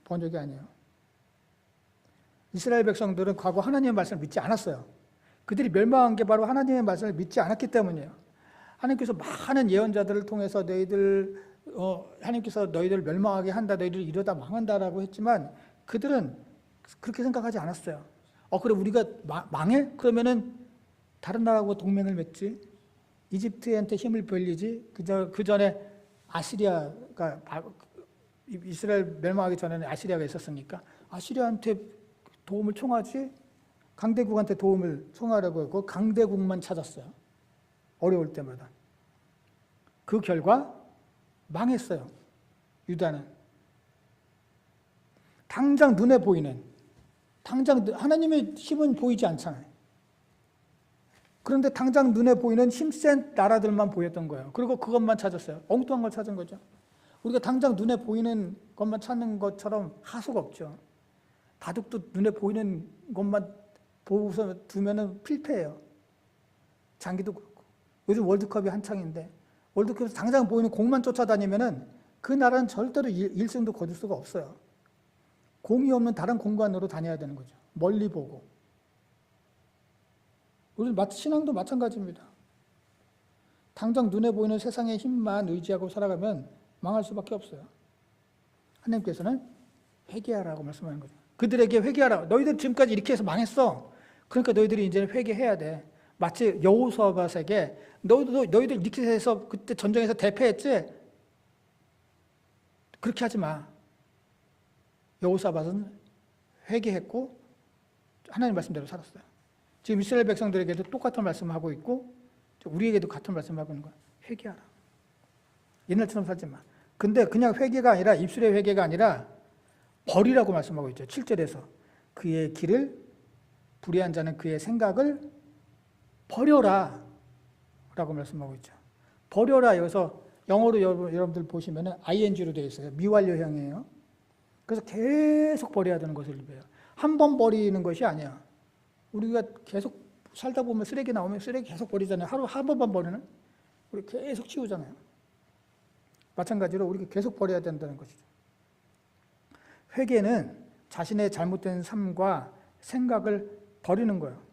번역이 아니에요. 이스라엘 백성들은 과거 하나님의 말씀을 믿지 않았어요. 그들이 멸망한 게 바로 하나님의 말씀을 믿지 않았기 때문이에요. 하나님께서 많은 예언자들을 통해서 하나님께서 너희들을 멸망하게 한다, 너희들 이러다 망한다라고 했지만 그들은 그렇게 생각하지 않았어요. 그래 우리가 망해? 그러면은 다른 나라하고 동맹을 맺지. 이집트한테 힘을 벌리지. 그 전에 아시리아가 이스라엘 멸망하기 전에는 아시리아가 있었으니까 아시리아한테 도움을 청하지. 강대국한테 도움을 청하려고 했고 강대국만 찾았어요. 어려울 때마다. 그 결과 망했어요. 유다는. 당장 눈에 보이는, 하나님의 힘은 보이지 않잖아요. 그런데 당장 눈에 보이는 힘센 나라들만 보였던 거예요. 그리고 그것만 찾았어요. 엉뚱한 걸 찾은 거죠. 우리가 당장 눈에 보이는 것만 찾는 것처럼 하수가 없죠. 바둑도 눈에 보이는 것만 보고서 두면은 필패해요. 장기도 그렇고. 요즘 월드컵이 한창인데 월드컵에서 당장 보이는 공만 쫓아다니면은 그 나라는 절대로 1승도 거둘 수가 없어요. 공이 없는 다른 공간으로 다녀야 되는 거죠. 멀리 보고. 우리 신앙도 마찬가지입니다. 당장 눈에 보이는 세상의 힘만 의지하고 살아가면 망할 수밖에 없어요. 하나님께서는 회개하라고 말씀하는 거죠. 그들에게 회개하라. 너희들 지금까지 이렇게 해서 망했어. 그러니까 너희들이 이제 회개해야 돼. 마치 여호사밧에게 너희들 이렇게 해서 그때 전쟁에서 대패했지? 그렇게 하지 마. 여호사밧은 회개했고 하나님 말씀대로 살았어요. 지금 이스라엘 백성들에게도 똑같은 말씀을 하고 있고 우리에게도 같은 말씀을 하고 있는 거야. 회개하라. 옛날처럼 살지 마. 근데 그냥 회개가 아니라 입술의 회개가 아니라 버리라고 말씀하고 있죠. 7절에서 그의 길을, 불의한 자는 그의 생각을 버려라 라고 말씀하고 있죠. 버려라, 여기서 영어로 여러분들 보시면 ing로 되어 있어요. 미완료형이에요. 그래서 계속 버려야 되는 것을 배워요. 한 번 버리는 것이 아니야. 우리가 계속 살다 보면 쓰레기 나오면 쓰레기 계속 버리잖아요. 하루 한 번만 버리는? 우리 계속 치우잖아요. 마찬가지로 우리가 계속 버려야 된다는 것이죠. 회개는 자신의 잘못된 삶과 생각을 버리는 거예요.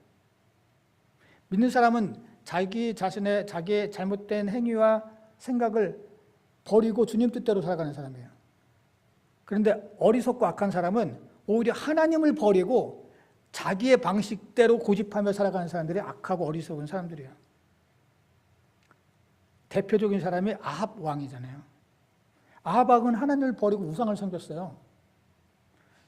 믿는 사람은 자기의 잘못된 행위와 생각을 버리고 주님 뜻대로 살아가는 사람이에요. 그런데 어리석고 악한 사람은 오히려 하나님을 버리고 자기의 방식대로 고집하며 살아가는 사람들이 악하고 어리석은 사람들이에요. 대표적인 사람이 아합 왕이잖아요. 아합 왕은 하나님을 버리고 우상을 섬겼어요.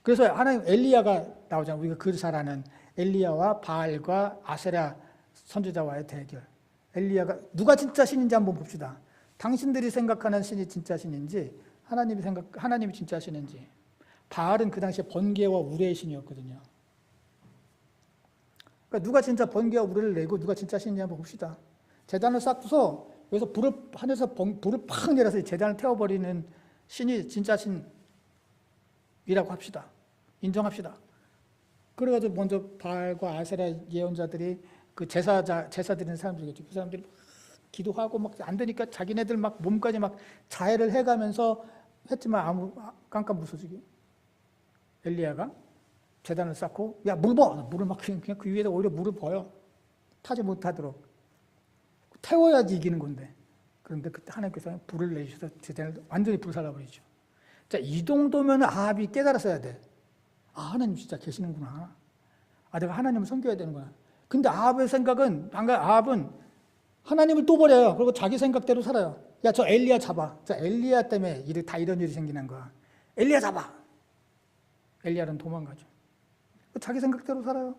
그래서 하나님 엘리야가 나오잖아요. 우리가 그 잘 아는 엘리야와 바알과 아세라 선지자와의 대결. 엘리야가 누가 진짜 신인지 한번 봅시다. 당신들이 생각하는 신이 진짜 신인지 하나님이 진짜 신인지. 바알은 그 당시에 번개와 우레의 신이었거든요. 그러니까 누가 진짜 번개와 우레를 내고 누가 진짜 신인지 한번 봅시다. 제단을 쌓고서 여기서 하늘에서 불을 팍 내려서 제단을 태워버리는 신이 진짜 신이라고 합시다. 인정합시다. 그래가지고 먼저 바알과 아세라 예언자들이 그 제사 드리는 사람들이겠죠. 그 사람들이 막 기도하고 막 안 되니까 자기네들 막 몸까지 막 자해를 해가면서 했지만 깜깜 부서지게. 엘리야가 제단을 쌓고 야 물 부어, 물을 막 그냥 그 위에다 오히려 물을 부어요. 타지 못하도록 태워야지 이기는 건데. 그런데 그때 하나님께서 불을 내주셔서 제단을 완전히 불살라버리죠. 자, 이 정도면 아합이 깨달았어야 돼. 아, 하나님 진짜 계시는구나. 아, 내가 하나님을 섬겨야 되는구나. 근데 아합의 생각은, 아합은 하나님을 또 버려요. 그리고 자기 생각대로 살아요. 야, 저 엘리야 잡아. 저 엘리야 때문에 다 이런 일이 생기는 거야. 엘리야 잡아. 엘리야는 도망가죠. 자기 생각대로 살아요.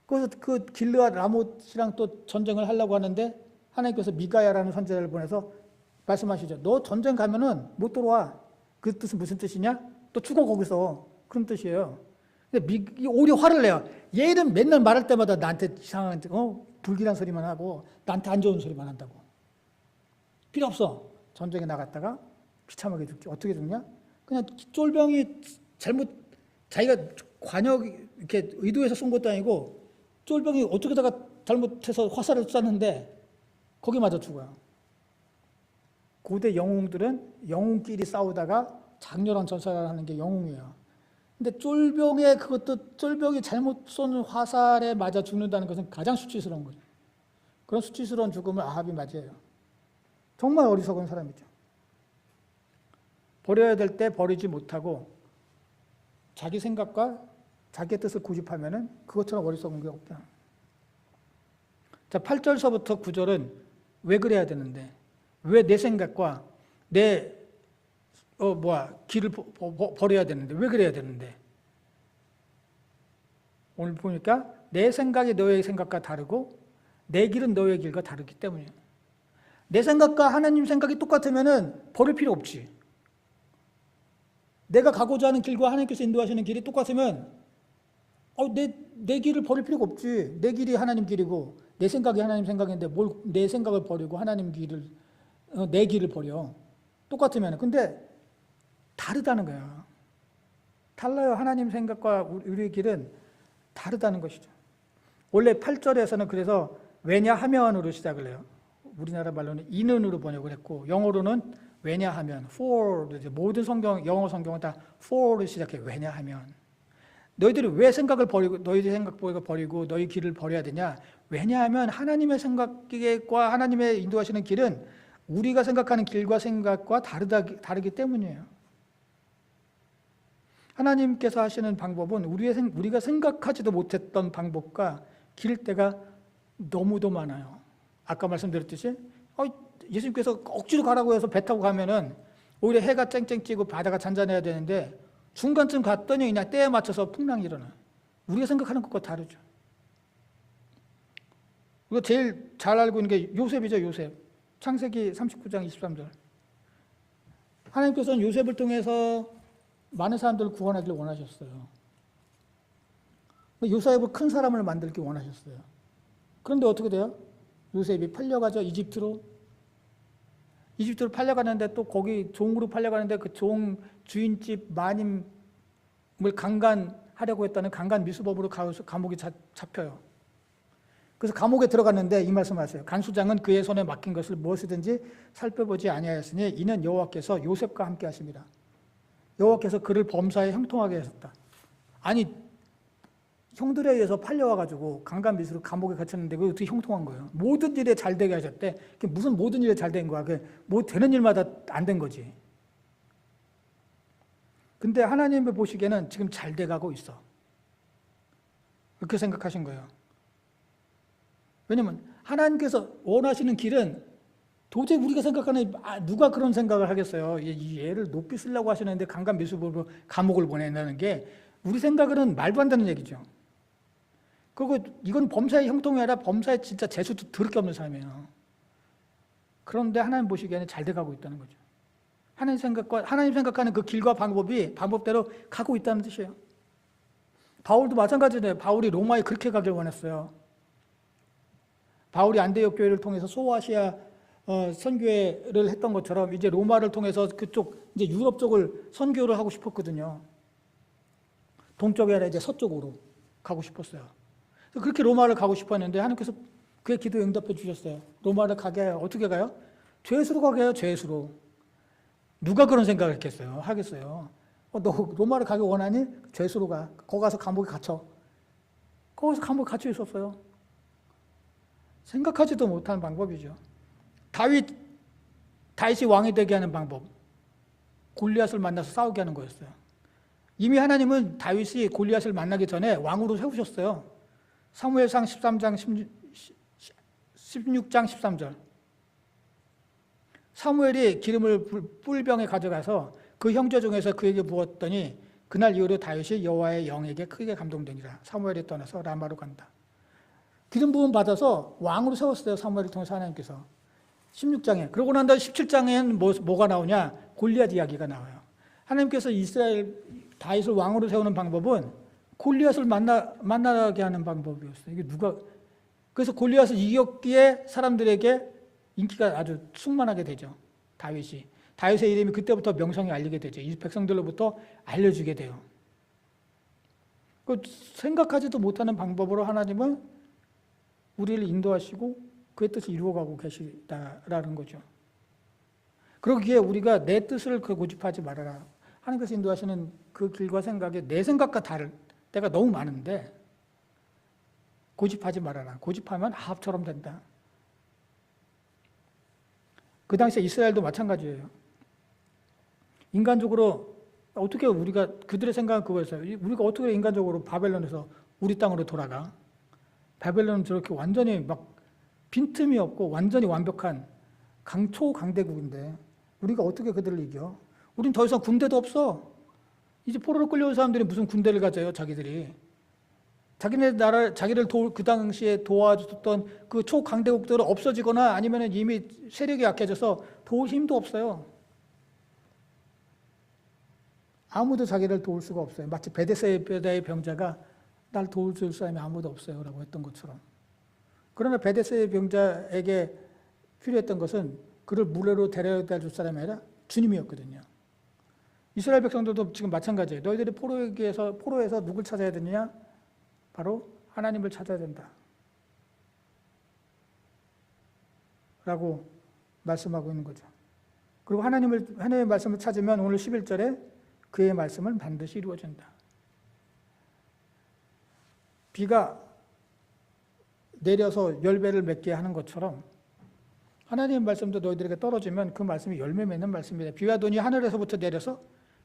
그래서 그 길르앗 라못이랑 또 전쟁을 하려고 하는데 하나님께서 미가야라는 선지자를 보내서 말씀하시죠. 너 전쟁 가면은 못 들어와. 그 뜻은 무슨 뜻이냐? 또 죽어 거기서. 그런 뜻이에요. 근데 오히려 화를 내요. 얘는 맨날 말할 때마다 나한테 이상한 불길한 소리만 하고 나한테 안 좋은 소리만 한다고. 필요 없어. 전쟁에 나갔다가 비참하게 죽지. 어떻게 죽냐? 그냥 쫄병이 자기가 관역 이렇게 의도해서 쏜 것도 아니고 쫄병이 어떻게다가 잘못해서 화살을 쐈는데 거기 맞아 죽어요. 고대 영웅들은 영웅끼리 싸우다가 장렬한 전사를 하는 게 영웅이에요. 근데 쫄병이 잘못 쏜 화살에 맞아 죽는다는 것은 가장 수치스러운 거죠. 그런 수치스러운 죽음을 아합이 맞이해요. 정말 어리석은 사람이죠. 버려야 될 때 버리지 못하고 자기 생각과 자기의 뜻을 고집하면은 그것처럼 어리석은 게 없다. 자, 8절서부터 9절은 왜 그래야 되는데, 왜 내 생각과 내 길을 버려야 되는데, 왜 그래야 되는데? 오늘 보니까 내 생각이 너의 생각과 다르고 내 길은 너의 길과 다르기 때문이에요. 내 생각과 하나님 생각이 똑같으면은 버릴 필요 없지. 내가 가고자 하는 길과 하나님께서 인도하시는 길이 똑같으면 내 길을 버릴 필요가 없지. 내 길이 하나님 길이고 내 생각이 하나님 생각인데 뭘 내 생각을 버리고 하나님 길을 내 길을 버려. 똑같으면. 근데 다르다는 거야. 달라요. 하나님 생각과 우리의 길은 다르다는 것이죠. 원래 8절에서는 그래서 왜냐하면으로 시작을 해요. 우리나라 말로는 인은으로 번역을 했고 영어로는 왜냐하면 for, 모든 영어 성경은 다 for로 시작해요. 왜냐하면 너희들이 왜 생각을 버리고 너희들 생각 버리고 너희 길을 버려야 되냐? 왜냐하면 하나님의 생각과 하나님의 인도하시는 길은 우리가 생각하는 길과 생각과 다르기 때문이에요. 하나님께서 하시는 방법은 우리가 생각하지도 못했던 방법과 길대가 너무도 많아요. 아까 말씀드렸듯이 예수님께서 억지로 가라고 해서 배 타고 가면은 오히려 해가 쨍쨍 찌고 바다가 잔잔해야 되는데 중간쯤 갔더니 그냥 때에 맞춰서 풍랑이 일어나요. 우리가 생각하는 것과 다르죠. 그리고 제일 잘 알고 있는 게 요셉이죠. 요셉. 창세기 39장 23절. 하나님께서는 요셉을 통해서 많은 사람들을 구원하기를 원하셨어요. 요셉을 큰 사람을 만들기 원하셨어요. 그런데 어떻게 돼요? 요셉이 팔려가죠. 이집트로 팔려가는데 또 거기 종으로 팔려가는데 그 종 주인집 마님을 강간하려고 했다는 강간 미수범으로 감옥에 잡혀요. 그래서 감옥에 들어갔는데 이 말씀하세요. 간수장은 그의 손에 맡긴 것을 무엇이든지 살펴보지 아니하였으니 이는 여호와께서 요셉과 함께 하십니다. 여호와께서 그를 범사에 형통하게 하셨다. 아니 형들에 의해서 팔려와가지고 강간 미수로 감옥에 갇혔는데 그게 어떻게 형통한 거예요? 모든 일에 잘 되게 하셨대. 그게 무슨 모든 일에 잘 된 거야? 뭐 되는 일마다 안 된 거지. 근데 하나님이 보시기에는 지금 잘 돼가고 있어. 그렇게 생각하신 거예요. 왜냐면 하나님께서 원하시는 길은 도저히 우리가 생각하는 누가 그런 생각을 하겠어요. 이 애를 높이 쓰려고 하시는데 강간 미수범으로 감옥을 보낸다는 게 우리 생각으로는 말도 안 되는 얘기죠. 그리고 이건 범사의 형통이 아니라 범사의 진짜 재수도 더럽게 없는 사람이에요. 그런데 하나님 보시기에는 잘 돼가고 있다는 거죠. 하나님 생각하는 그 길과 방법대로 가고 있다는 뜻이에요. 바울도 마찬가지예요. 바울이 로마에 그렇게 가길 원했어요. 바울이 안디옥 교회를 통해서 소아시아 선교회를 했던 것처럼 이제 로마를 통해서 그쪽 이제 유럽 쪽을 선교를 하고 싶었거든요. 동쪽이 아니라 이제 서쪽으로 가고 싶었어요. 그렇게 로마를 가고 싶었는데 하나님께서 그의 기도에 응답해 주셨어요. 로마를 가게 해요. 어떻게 가요? 죄수로 가게 해요. 죄수로. 누가 그런 생각을 하겠어요? 너 로마를 가기 원하니? 죄수로 가. 거기 가서 감옥에 갇혀. 거기서 감옥에 갇혀 있었어요. 생각하지도 못한 방법이죠. 다윗이 왕이 되게 하는 방법. 골리앗을 만나서 싸우게 하는 거였어요. 이미 하나님은 다윗이 골리앗을 만나기 전에 왕으로 세우셨어요. 사무엘상 16장 13절. 사무엘이 기름을 뿔병에 가져가서 그 형제 중에서 그에게 부었더니 그날 이후로 다윗이 여호와의 영에게 크게 감동되니라. 사무엘이 떠나서 라마로 간다. 기름 부음 받아서 왕으로 세웠어요. 사무엘을 통해서 하나님께서. 16장에. 그러고 난 다음에 17장에는 뭐가 나오냐? 골리앗 이야기가 나와요. 하나님께서 다윗을 왕으로 세우는 방법은 골리앗을 만나게 하는 방법이었어요. 그래서 골리앗을 이겼기에 사람들에게 인기가 아주 충만하게 되죠. 다윗의 이름이 그때부터 명성이 알리게 되죠. 이 백성들로부터 알려지게 돼요. 생각하지도 못하는 방법으로 하나님은 우리를 인도하시고 그의 뜻을 이루어가고 계시다라는 거죠. 그러기에 우리가 내 뜻을 고집하지 말아라. 하나님께서 인도하시는 그 길과 생각이 내 생각과 다를 때가 너무 많은데 고집하지 말아라. 고집하면 아합처럼 된다. 그 당시에 이스라엘도 마찬가지예요. 인간적으로 어떻게 우리가 그들의 생각은 그거였어요. 우리가 어떻게 인간적으로 바벨론에서 우리 땅으로 돌아가? 바벨론은 저렇게 완전히 막 빈틈이 없고 완전히 완벽한 초강대국인데 우리가 어떻게 그들을 이겨? 우린 더 이상 군대도 없어. 이제 포로로 끌려온 사람들이 무슨 군대를 가져요, 자기들이. 자기를 그 당시에 도와줬던 그 초강대국들은 없어지거나 아니면 이미 세력이 약해져서 도울 힘도 없어요. 아무도 자기를 도울 수가 없어요. 마치 베데스다의 병자가 날 도울 사람이 아무도 없어요 라고 했던 것처럼. 그러나 베데스다의 병자에게 필요했던 것은 그를 물레로 데려다 줄 사람이 아니라 주님이었거든요. 이스라엘 백성들도 지금 마찬가지예요. 너희들이 포로에서 누굴 찾아야 되느냐? 바로 하나님을 찾아야 된다. 라고 말씀하고 있는 거죠. 그리고 하나님의 말씀을 찾으면 오늘 11절에 그의 말씀은 반드시 이루어진다. 비가 내려서 열매를 맺게 하는 것처럼 하나님의 말씀도 너희들에게 떨어지면 그 말씀이 열매 맺는 말씀이다. 비와 눈이 하늘에서부터 내려서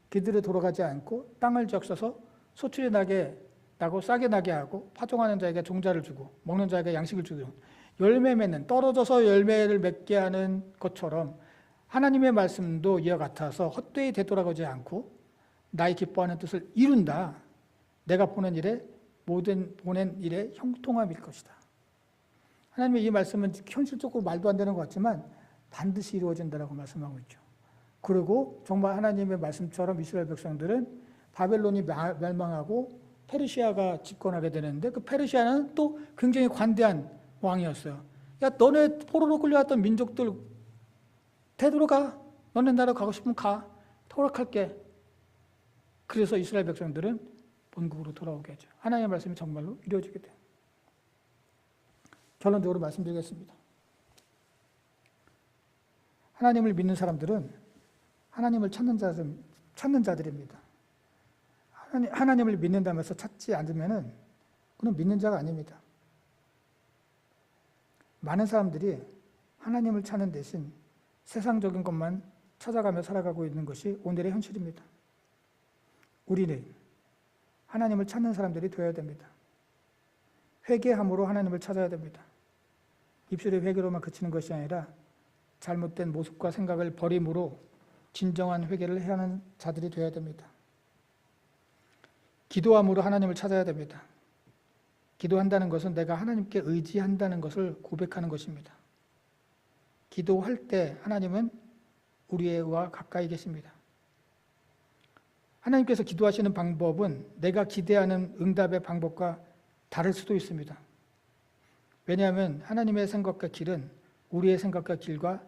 그들에 돌아가지 않고 땅을 적셔서 소출이 나고 싸게 나게 하고 파종하는 자에게 종자를 주고 먹는 자에게 양식을 주고 열매 맺는 떨어져서 열매를 맺게 하는 것처럼 하나님의 말씀도 이와 같아서 헛되이 되돌아가지 않고 나의 기뻐하는 뜻을 이룬다. 내가 보낸 일에 형통함일 것이다. 하나님의 이 말씀은 현실적으로 말도 안 되는 것 같지만 반드시 이루어진다라고 말씀하고 있죠. 그리고 정말 하나님의 말씀처럼 이스라엘 백성들은 바벨론이 멸망하고 페르시아가 집권하게 되는데 그 페르시아는 또 굉장히 관대한 왕이었어요. 야, 너네 포로로 끌려왔던 민족들 되돌아가. 너네 나라 가고 싶으면 가. 허락할게. 그래서 이스라엘 백성들은 본국으로 돌아오게 하죠. 하나님의 말씀이 정말로 이루어지게 돼요. 결론적으로 말씀드리겠습니다. 하나님을 믿는 사람들은 하나님을 찾는 자들입니다. 하나님을 믿는다면서 찾지 않으면 그건 믿는 자가 아닙니다. 많은 사람들이 하나님을 찾는 대신 세상적인 것만 찾아가며 살아가고 있는 것이 오늘의 현실입니다. 우리는 하나님을 찾는 사람들이 되어야 됩니다. 회개함으로 하나님을 찾아야 됩니다. 입술의 회개로만 그치는 것이 아니라 잘못된 모습과 생각을 버림으로 진정한 회개를 해야 하는 자들이 되어야 됩니다. 기도함으로 하나님을 찾아야 됩니다. 기도한다는 것은 내가 하나님께 의지한다는 것을 고백하는 것입니다. 기도할 때 하나님은 우리와 가까이 계십니다. 하나님께서 기도하시는 방법은 내가 기대하는 응답의 방법과 다를 수도 있습니다. 왜냐하면 하나님의 생각과 길은 우리의 생각과 길과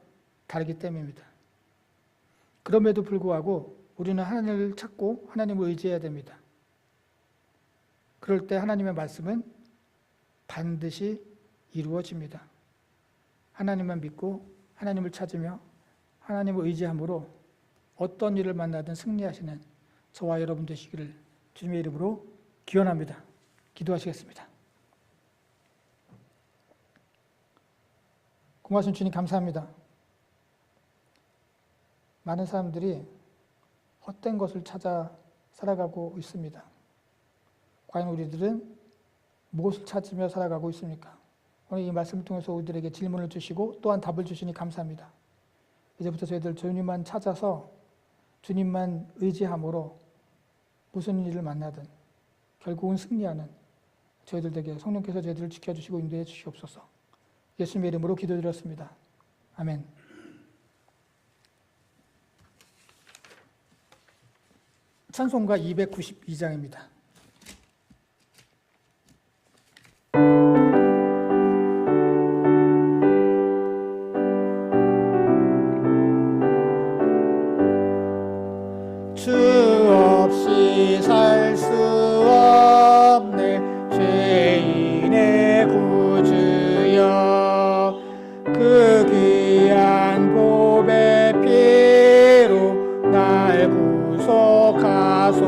다르기 때문입니다. 그럼에도 불구하고 우리는 하나님을 찾고 하나님을 의지해야 됩니다. 그럴 때 하나님의 말씀은 반드시 이루어집니다. 하나님만 믿고 하나님을 찾으며 하나님을 의지함으로 어떤 일을 만나든 승리하시는 저와 여러분 되시기를 주님의 이름으로 기원합니다. 기도하시겠습니다. 고마우신 주님 감사합니다. 많은 사람들이 헛된 것을 찾아 살아가고 있습니다. 과연 우리들은 무엇을 찾으며 살아가고 있습니까? 오늘 이 말씀을 통해서 우리들에게 질문을 주시고 또한 답을 주시니 감사합니다. 이제부터 저희들 주님만 찾아서 주님만 의지함으로 무슨 일을 만나든 결국은 승리하는 저희들 되게 성령께서 저희들을 지켜주시고 인도해 주시옵소서. 예수님의 이름으로 기도드렸습니다. 아멘. 찬송가 292장입니다. 주 없이 살 수 없네 죄인의 구주여 그 귀한 보배 피로 날 구속하소서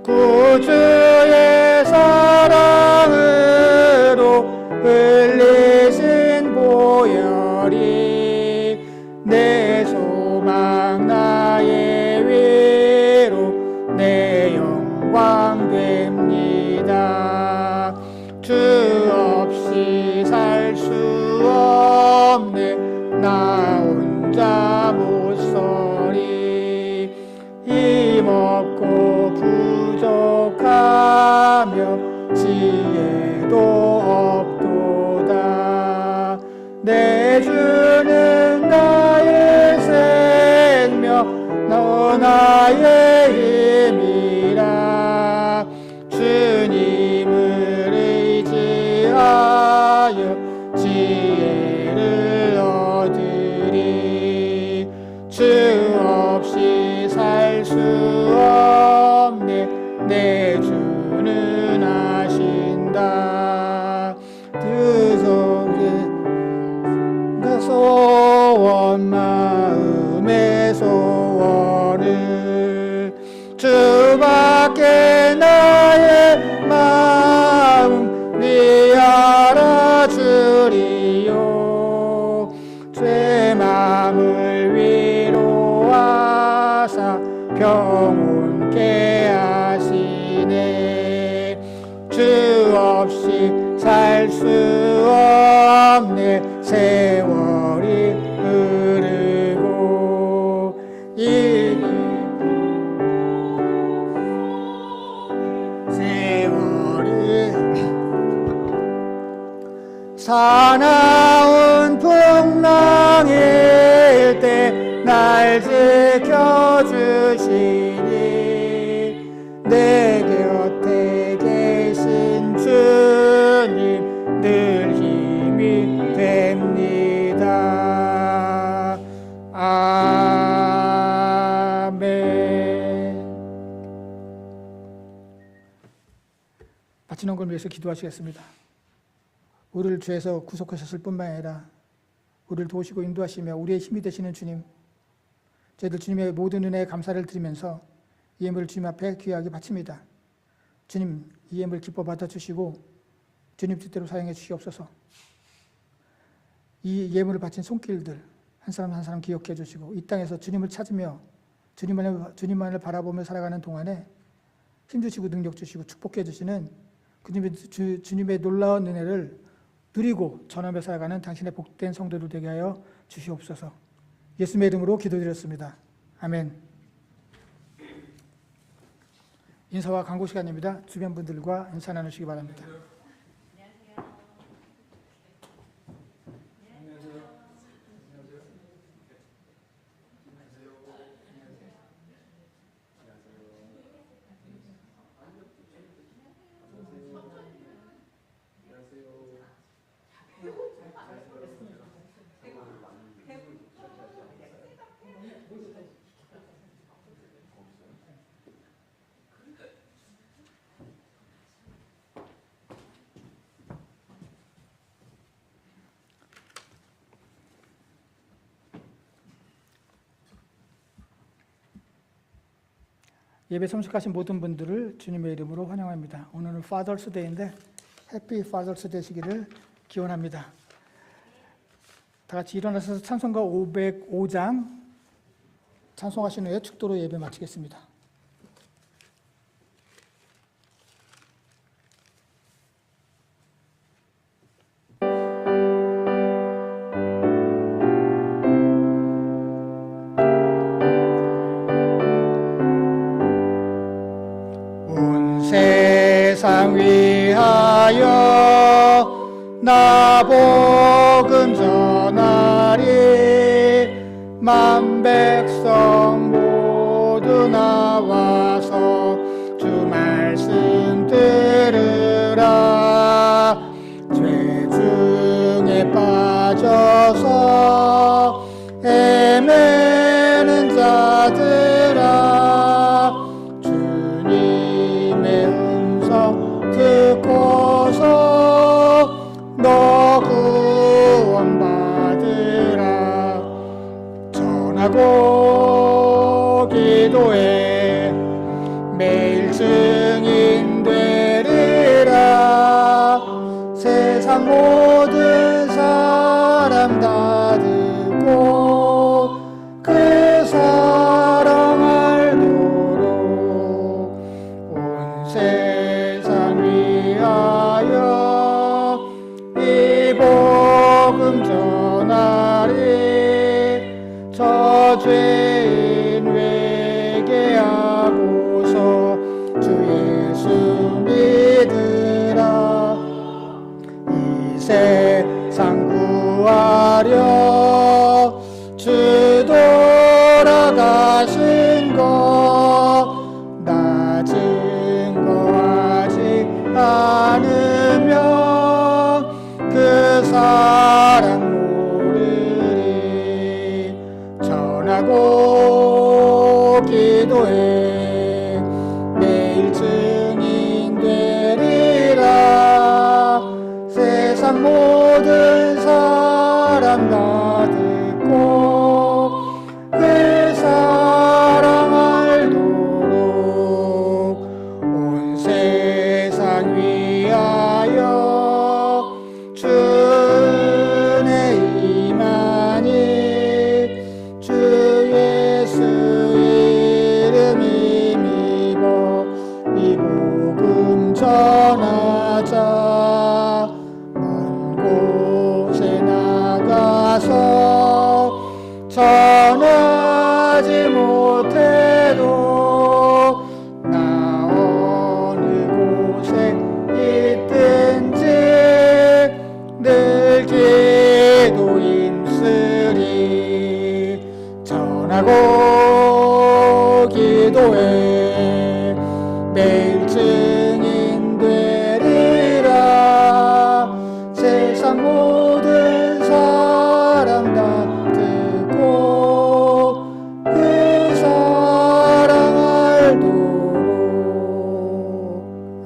구주의 사랑으로 흘리신 보혈이 내 소망 나의 위로 내 영광 됩니다. 주 없이 살 수 없네 나 혼자 못 서리 힘없고 부족하며 지혜도 없도다. 내 주는 나의 생명 너 나의 힘이라 주님을 의지하여 지혜를 얻으리. 주 없이 살 수 없네 내 주는 아신다. 그 소원 마음의 소원을 주밖에 나의 마음 네 알아주리요. 죄 마음을 위로하사 평온케 하시네. 주 없이 살 수 없네 세월이 흐르고 세월이 사나운 풍랑일 때 날 지켜주시니 내 곁에 계신 주님 늘 힘이 됩니다. 아멘. 바치는 걸 위해서 기도하시겠습니다. 우리를 죄에서 구속하셨을 뿐만 아니라 우리를 도우시고 인도하시며 우리의 힘이 되시는 주님, 저희들 주님의 모든 은혜에 감사를 드리면서 이 예물을 주님 앞에 귀하게 바칩니다. 주님, 이 예물 기뻐 받아주시고 주님 뜻대로 사용해 주시옵소서. 이 예물을 바친 손길들 한 사람 한 사람 기억해 주시고 이 땅에서 주님을 찾으며 주님만을 바라보며 살아가는 동안에 힘주시고 능력 주시고 축복해 주시는 주님의 놀라운 은혜를 누리고 전하며 살아가는 당신의 복된 성도들 되게 하여 주시옵소서. 예수님의 이름으로 기도드렸습니다. 아멘. 인사와 광고 시간입니다. 주변 분들과 인사 나누시기 바랍니다. 예배 참석하신 모든 분들을 주님의 이름으로 환영합니다. 오늘은 Father's Day인데 해피 Father's 되시기를 기원합니다. 다 같이 일어나셔서 찬송가 505장 찬송하신 후에 축도로 예배 마치겠습니다. 세상 위하여 나 복음 전하리 만 백성 모두 나와서 주 말씀 들으라. 죄 중에 빠져서 헤매는 자들아 주님의 음성 듣고서 너 구원받으라. 전하고 기도해 매일 증인 되리라. 세상 모든 사람 다 듣고 그 사랑 알도록 온 세상 위하여 이 복음 전하리. 저 죄인 회개하고서 주 예수 믿으라. 이 세상 구하려 주 돌아가신 것 나 증거하지 않으면 그 사랑 모르리. 전하고 기도해 매일 증인 되리라. 세상 모든 사람 다 듣고 그 사랑 알도록 온 세상 위하여 주 은혜 임하니. 주 예수 이름 힘입어 이 복음 전하자. 먼 곳에 나가서 전하지 못해도 나 어느 곳에 있든지 늘 기도 힘쓰리. 전하고 기도해 매일 증인 되리라. 세상 모든 사람 다 듣고 그 사랑 알도록.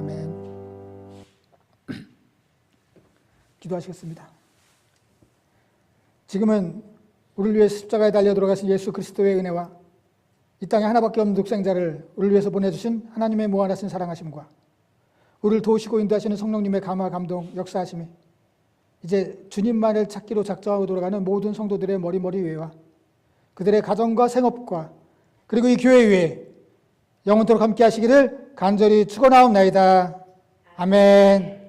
아멘. 기도하시겠습니다. 지금은 우리를 위해 십자가에 달려 돌아가신 예수 그리스도의 은혜와 이 땅에 하나밖에 없는 독생자를 우리를 위해서 보내주신 하나님의 무한하신 사랑하심과 우리를 도우시고 인도하시는 성령님의 감화 감동 역사하심이 이제 주님만을 찾기로 작정하고 돌아가는 모든 성도들의 머리머리 위에와 그들의 가정과 생업과 그리고 이 교회 위에 영원토록 함께 하시기를 간절히 축원하옵나이다. 아멘.